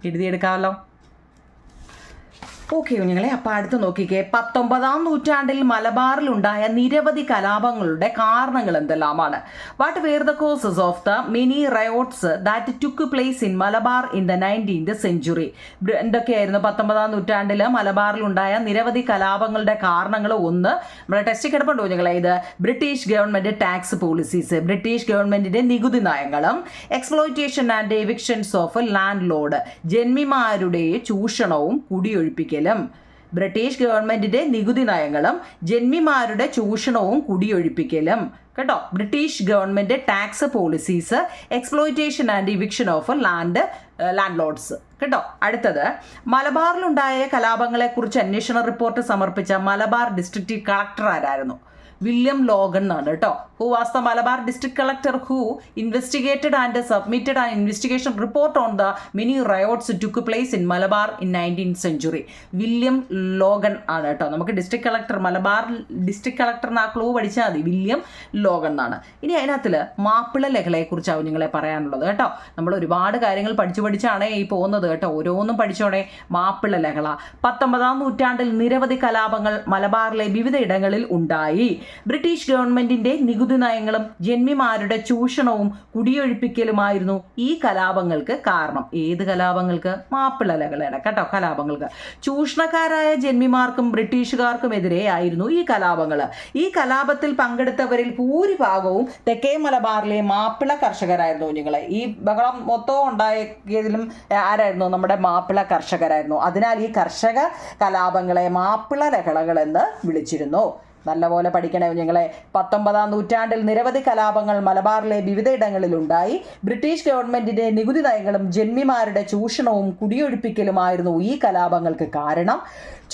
എഴുതിയെടുക്കാമല്ലോ. ഓക്കെ കുഞ്ഞുങ്ങളെ, അപ്പോൾ അടുത്ത് നോക്കിക്കേ. 19-ാം നൂറ്റാണ്ടിൽ മലബാറിലുണ്ടായ നിരവധി കലാപങ്ങളുടെ കാരണങ്ങൾ എന്തെല്ലാമാണ്? What were the causes of the many riots that took place in Malabar in the 19th century? എന്തൊക്കെയായിരുന്നു 19-ാം നൂറ്റാണ്ടിൽ മലബാറിലുണ്ടായ നിരവധി കലാപങ്ങളുടെ കാരണങ്ങൾ? ഒന്ന്, നമ്മുടെ ടെസ്റ്റ് കിടപ്പുണ്ട് കുഞ്ഞുങ്ങളെ. ഇത് British government tax policies, British ഗവൺമെൻറ്റിൻ്റെ നികുതി നയങ്ങളും, exploitation and evictions of landlord, ജന്മിമാരുടെ ചൂഷണവും കുടിയൊഴിപ്പിക്കലും. ബ്രിട്ടീഷ് ഗവൺമെന്റിന്റെ നികുതി നയങ്ങളും ജന്മിമാരുടെ ചൂഷണവും കുടിയൊഴിപ്പിക്കലും കേട്ടോ. British government tax policies, exploitation and eviction of landlords കേട്ടോ. അടുത്തത്, മലബാറിലുണ്ടായ കലാപങ്ങളെക്കുറിച്ച് അന്വേഷണ റിപ്പോർട്ട് സമർപ്പിച്ച മലബാർ ഡിസ്ട്രിക്ട് കളക്ടർ ആരായിരുന്നു? വില്യം ലോഗൻ എന്നാണ് കേട്ടോ. Who was the Malabar district collector who investigated and submitted an investigation report on the many riots took place in Malabar in 19th century? William Logan ആണ് കേട്ടോ. നമുക്ക് district collector, Malabar district collector എന്ന ക്ലൂ പഠിച്ചാൽ മതി. വില്യം ലോഗൻ എന്നാണ്. ഇനി അതിനകത്തിൽ മാപ്പിള ലഹളയെക്കുറിച്ചാണ് കുഞ്ഞുങ്ങളെ പറയാനുള്ളത് കേട്ടോ. നമ്മൾ ഒരുപാട് കാര്യങ്ങൾ പഠിച്ചാണ് ഈ പോകുന്നത് കേട്ടോ. ഓരോന്നും പഠിച്ചോടെ. മാപ്പിള ലഹള 19-ാം നൂറ്റാണ്ടിൽ നിരവധി കലാപങ്ങൾ മലബാറിലെ വിവിധ ഇടങ്ങളിൽ ഉണ്ടായി. ബ്രിട്ടീഷ് ഗവൺമെന്റിന്റെ നികുതി നയങ്ങളും ജന്മിമാരുടെ ചൂഷണവും കുടിയൊഴിപ്പിക്കലുമായിരുന്നു ഈ കലാപങ്ങൾക്ക് കാരണം. ഏത് കലാപങ്ങൾക്ക്? മാപ്പിള ലഹളയുടെ കേട്ടോ കലാപങ്ങൾക്ക്. ചൂഷണക്കാരായ ജന്മിമാർക്കും ബ്രിട്ടീഷുകാർക്കുമെതിരെ ആയിരുന്നു ഈ കലാപങ്ങൾ. ഈ കലാപത്തിൽ പങ്കെടുത്തവരിൽ ഭൂരിഭാഗവും തെക്കേ മലബാറിലെ മാപ്പിള കർഷകരായിരുന്നു. കുഞ്ഞുങ്ങളെ, ഈ ബഹളം മൊത്തം ഉണ്ടാക്കിയതിലും ആരായിരുന്നു? നമ്മുടെ മാപ്പിള കർഷകരായിരുന്നു. അതിനാൽ ഈ കർഷക കലാപങ്ങളെ മാപ്പിള ലഹളകൾ എന്ന് വിളിച്ചിരുന്നു. നല്ലപോലെ പഠിക്കണേ കുഞ്ഞുങ്ങളെ. 19-ാം നൂറ്റാണ്ടിൽ നിരവധി കലാപങ്ങൾ മലബാറിലെ വിവിധയിടങ്ങളിലുണ്ടായി. ബ്രിട്ടീഷ് ഗവൺമെന്റിന്റെ നികുതി നയങ്ങളും ജന്മിമാരുടെ ചൂഷണവും കുടിയൊഴിപ്പിക്കലുമായിരുന്നു ഈ കലാപങ്ങൾക്ക് കാരണം.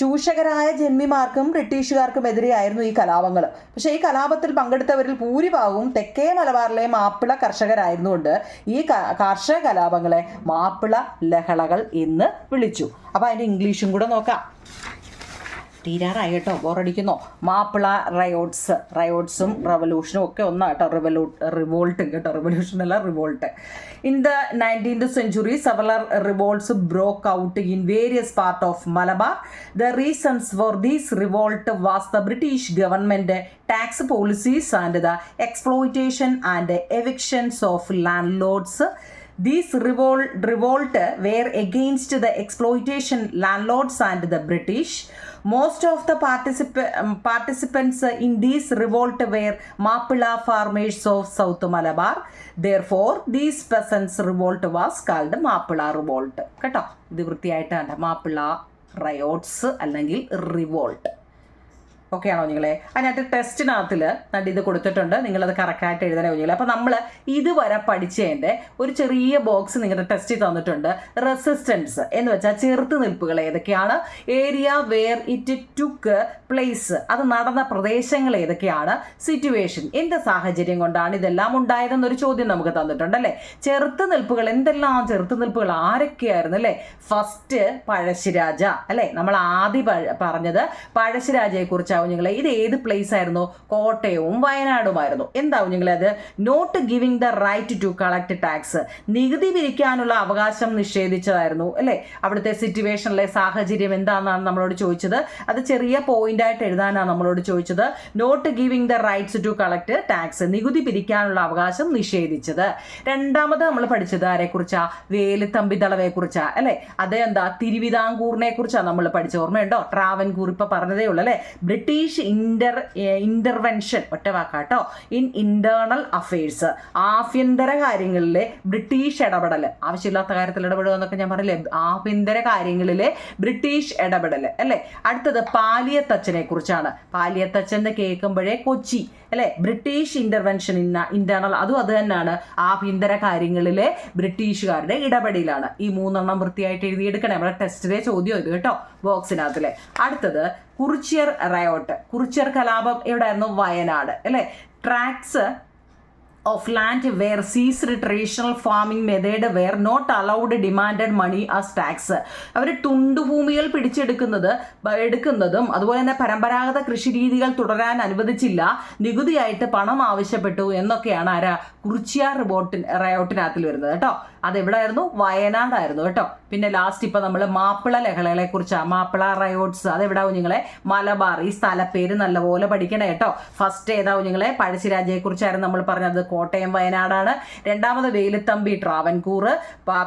ചൂഷകരായ ജന്മിമാർക്കും ബ്രിട്ടീഷുകാർക്കും എതിരെയായിരുന്നു ഈ കലാപങ്ങൾ. പക്ഷേ ഈ കലാപത്തിൽ പങ്കെടുത്തവരിൽ ഭൂരിഭാഗവും തെക്കേ മലബാറിലെ മാപ്പിള കർഷകരായിരുന്നുകൊണ്ട് ഈ കാർഷിക കലാപങ്ങളെ മാപ്പിള ലഹളകൾ എന്ന് വിളിച്ചു. അപ്പോൾ അതിൻ്റെ ഇംഗ്ലീഷും കൂടെ നോക്കാം. തീരാറായി കേട്ടോ, ബോറടിക്കുന്നോ? മാപ്പിള റയോട്ട്സും റവല്യൂഷനും ഒക്കെ ഒന്നാ കേട്ടോ. റിവോൾട്ടും കേട്ടോ, റിവല്യൂഷൻ അല്ല revolt. In the 19th century several revolts broke out in various parts of Malabar. The reasons for this revolt was the British government tax policies and the exploitation and evictions of landlords. These revolt were against the exploitation landlords and the British. Most of the participants in this revolt were Mappila farmers of South Malabar. Therefore, this peasants' revolt was called Mappila revolt. കേട്ടോ, ഇത് വൃത്തിയായിട്ടാണ് മാപ്പിള റയോട്ട്സ് അല്ലെങ്കിൽ റിവോൾട്ട്. ഓക്കെ ആണോ കുഞ്ഞുങ്ങളെ? അതിനകത്ത് ടെസ്റ്റിനകത്തിൽ ഇത് കൊടുത്തിട്ടുണ്ട്, നിങ്ങളത് കറക്റ്റായിട്ട് എഴുതണേ കുഞ്ഞുങ്ങളെ. അപ്പോൾ നമ്മൾ ഇതുവരെ പഠിച്ചതിൻ്റെ ഒരു ചെറിയ ബോക്സ് നിങ്ങളുടെ ടെസ്റ്റിൽ തന്നിട്ടുണ്ട്. റെസിസ്റ്റൻസ് എന്ന് വെച്ചാൽ ചെറുത്ത് നിൽപ്പുകൾ ഏതൊക്കെയാണ്, area where it took place അത് നടന്ന പ്രദേശങ്ങൾ ഏതൊക്കെയാണ്, സിറ്റുവേഷൻ എന്ത് സാഹചര്യം കൊണ്ടാണ് ഇതെല്ലാം ഉണ്ടായതെന്നൊരു ചോദ്യം നമുക്ക് തന്നിട്ടുണ്ട് അല്ലേ. ചെറുത്ത് നിൽപ്പുകൾ എന്തെല്ലാം ചെറുത്ത് നിൽപ്പുകൾ ആരൊക്കെയായിരുന്നു അല്ലേ? ഫസ്റ്റ് പഴശ്ശിരാജ അല്ലേ, നമ്മൾ ആദ്യം പറഞ്ഞത് പഴശ്ശിരാജയെ കുറിച്ചാണ് കുഞ്ഞുങ്ങളെ. ഇത് ഏത് പ്ലേസ് ആയിരുന്നു? കോട്ടയവും വയനാടുമായിരുന്നു. എന്താ കുഞ്ഞുങ്ങളെ അത്? Not giving the right to collect tax, നികുതി പിരിക്കാനുള്ള അവകാശം നിഷേധിച്ചതായിരുന്നു അല്ലേ. അവിടുത്തെ സിറ്റുവേഷനിലെ സാഹചര്യം എന്താണെന്നാണ് നമ്മളോട് ചോദിച്ചത്. അത് ചെറിയ പോയിന്റ് ആയിട്ട് എഴുതാനാണ് നമ്മളോട് ചോദിച്ചത്. Not giving the rights to collect tax, നികുതി പിരിക്കാനുള്ള അവകാശം നിഷേധിച്ചത്. രണ്ടാമത് നമ്മൾ പഠിച്ചത് ആരെക്കുറിച്ചാ? വേലുത്തമ്പി ദളവയെ കുറിച്ചാ അല്ലേ. അത് എന്താ? തിരുവിതാംകൂറിനെ കുറിച്ചാണ് നമ്മൾ പഠിച്ചത്. ഓർമ്മയുണ്ടോ? ട്രാവൻകൂർ ഇപ്പൊ പറഞ്ഞതേ ഉള്ളൂ അല്ലേ. ബ്രിട്ടീഷ് ഇന്റർവെൻഷൻ ഒറ്റ വാക്കാട്ടോ. ഇൻ ഇന്റേണൽ അഫയേഴ്സ്, ആഭ്യന്തര കാര്യങ്ങളിലെ ബ്രിട്ടീഷ് ഇടപെടൽ. ആവശ്യമില്ലാത്ത കാര്യത്തിൽ ഇടപെടുക എന്നൊക്കെ ഞാൻ പറയില്ലേ. ആഭ്യന്തര കാര്യങ്ങളിലെ ബ്രിട്ടീഷ് ഇടപെടൽ അല്ലേ. അടുത്തത് പാലിയത്തച്ഛനെ കുറിച്ചാണ്. പാലിയത്തച്ഛൻ്റെ കേൾക്കുമ്പോഴേ കൊച്ചി അല്ലേ. ബ്രിട്ടീഷ് ഇന്റർവെൻഷൻ ഇന്റേണൽ, അതും അത് തന്നെയാണ്. ആഭ്യന്തര കാര്യങ്ങളിലെ ബ്രിട്ടീഷുകാരുടെ ഇടപെടലാണ്. ഈ 3 വൃത്തിയായിട്ട് എഴുതിയെടുക്കണേ. നമ്മുടെ ടെസ്റ്റിലെ ചോദ്യം ഇത് കേട്ടോ, ബോക്സിനകത്തിലെ. അടുത്തത് കുറിച്യർ റയോട്ട്. കുറിച്യർ കലാപം എവിടെയായിരുന്നു? വയനാട് അല്ലേ. Tracks of land where ceased traditional farming method were not allowed demanded money as tax. അവർ തുണ്ടുഭൂമികൾ എടുക്കുന്നതും അതുപോലെ തന്നെ പരമ്പരാഗത കൃഷി രീതികൾ തുടരാൻ അനുവദിച്ചില്ല, നികുതിയായിട്ട് പണം ആവശ്യപ്പെട്ടു എന്നൊക്കെയാണ് ആരാ? കുറിച്യർ റയോട്ടിനകത്തിൽ വരുന്നത് കേട്ടോ. അതെവിടായിരുന്നു? വയനാടായിരുന്നു കേട്ടോ. പിന്നെ ലാസ്റ്റ് ഇപ്പം നമ്മൾ മാപ്പിള ലഹളകളെ കുറിച്ചാണ്. മാപ്പിള റയോട്ട്സ് അതെവിടാ കുഞ്ഞുങ്ങളെ? മലബാർ. ഈ സ്ഥലപ്പേര് നല്ലപോലെ പഠിക്കണേ കേട്ടോ. ഫസ്റ്റ് ഏതാ കുഞ്ഞുങ്ങളെ? പഴശ്ശിരാജയെ കുറിച്ചായിരുന്നു നമ്മൾ പറഞ്ഞത്. കോട്ടയം വയനാടാണ്. രണ്ടാമത് വേലുത്തമ്പി ട്രാവൻകൂർ,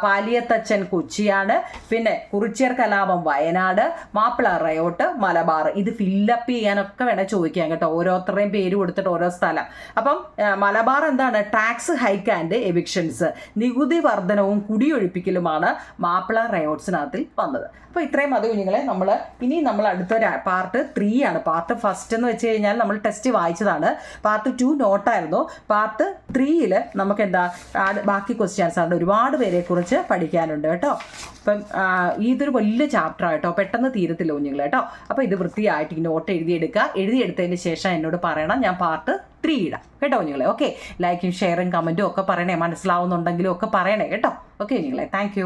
പാലിയത്തച്ഛൻ കൊച്ചിയാണ്, പിന്നെ കുറിച്യർ കലാപം വയനാട്, മാപ്പിള റയോട്ട് മലബാർ. ഇത് ഫില്ലപ്പ് ചെയ്യാനൊക്കെ വേണേൽ ചോദിക്കാം കേട്ടോ, ഓരോരുത്തരുടെയും പേര് കൊടുത്തിട്ട് ഓരോ സ്ഥലം. അപ്പം മലബാർ എന്താണ്? ടാക്സ് ഹൈക്ക് ആൻഡ് എവിക്ഷൻസ്, നികുതി വർധനവും കുടിയൊഴിപ്പിക്കലുമാണ് മാപ്പിള റയോട്ട്സിനകത്തിൽ വന്നത്. അപ്പോൾ ഇത്രയും മതി കുഞ്ഞുങ്ങളെ. ഇനി നമ്മൾ അടുത്ത പാർട്ട് 3 ആണ്. പാർട്ട് ഫസ്റ്റ് എന്ന് വെച്ച് കഴിഞ്ഞാൽ നമ്മൾ ടെസ്റ്റ് വായിച്ചതാണ്. പാർട്ട് 2 നോട്ടായിരുന്നു. പാർട്ട് 3 നമുക്ക് എന്താ ബാക്കി ക്വസ്റ്റ്യൻസ് ആണ്. ഒരുപാട് പേരെക്കുറിച്ച് പഠിക്കാനുണ്ട് കേട്ടോ. അപ്പം ഇതൊരു വലിയ ചാപ്റ്റർ ആയിട്ടോ, പെട്ടെന്ന് തീരത്തില്ല കുഞ്ഞുങ്ങളെ കേട്ടോ. അപ്പോൾ ഇത് വൃത്തിയായിട്ട് ഈ നോട്ട് എഴുതിയെടുത്തതിന് ശേഷം എന്നോട് പറയണം, ഞാൻ പാർട്ട് 3 ഇടാം കേട്ടോ കുഞ്ഞുങ്ങളെ. ഓക്കെ, ലൈക്കും ഷെയറും കമൻറ്റും ഒക്കെ പറയണേ, മനസ്സിലാവുന്നുണ്ടെങ്കിലും ഒക്കെ പറയണേ കേട്ടോ. ഓക്കെ കുഞ്ഞുങ്ങളെ, താങ്ക്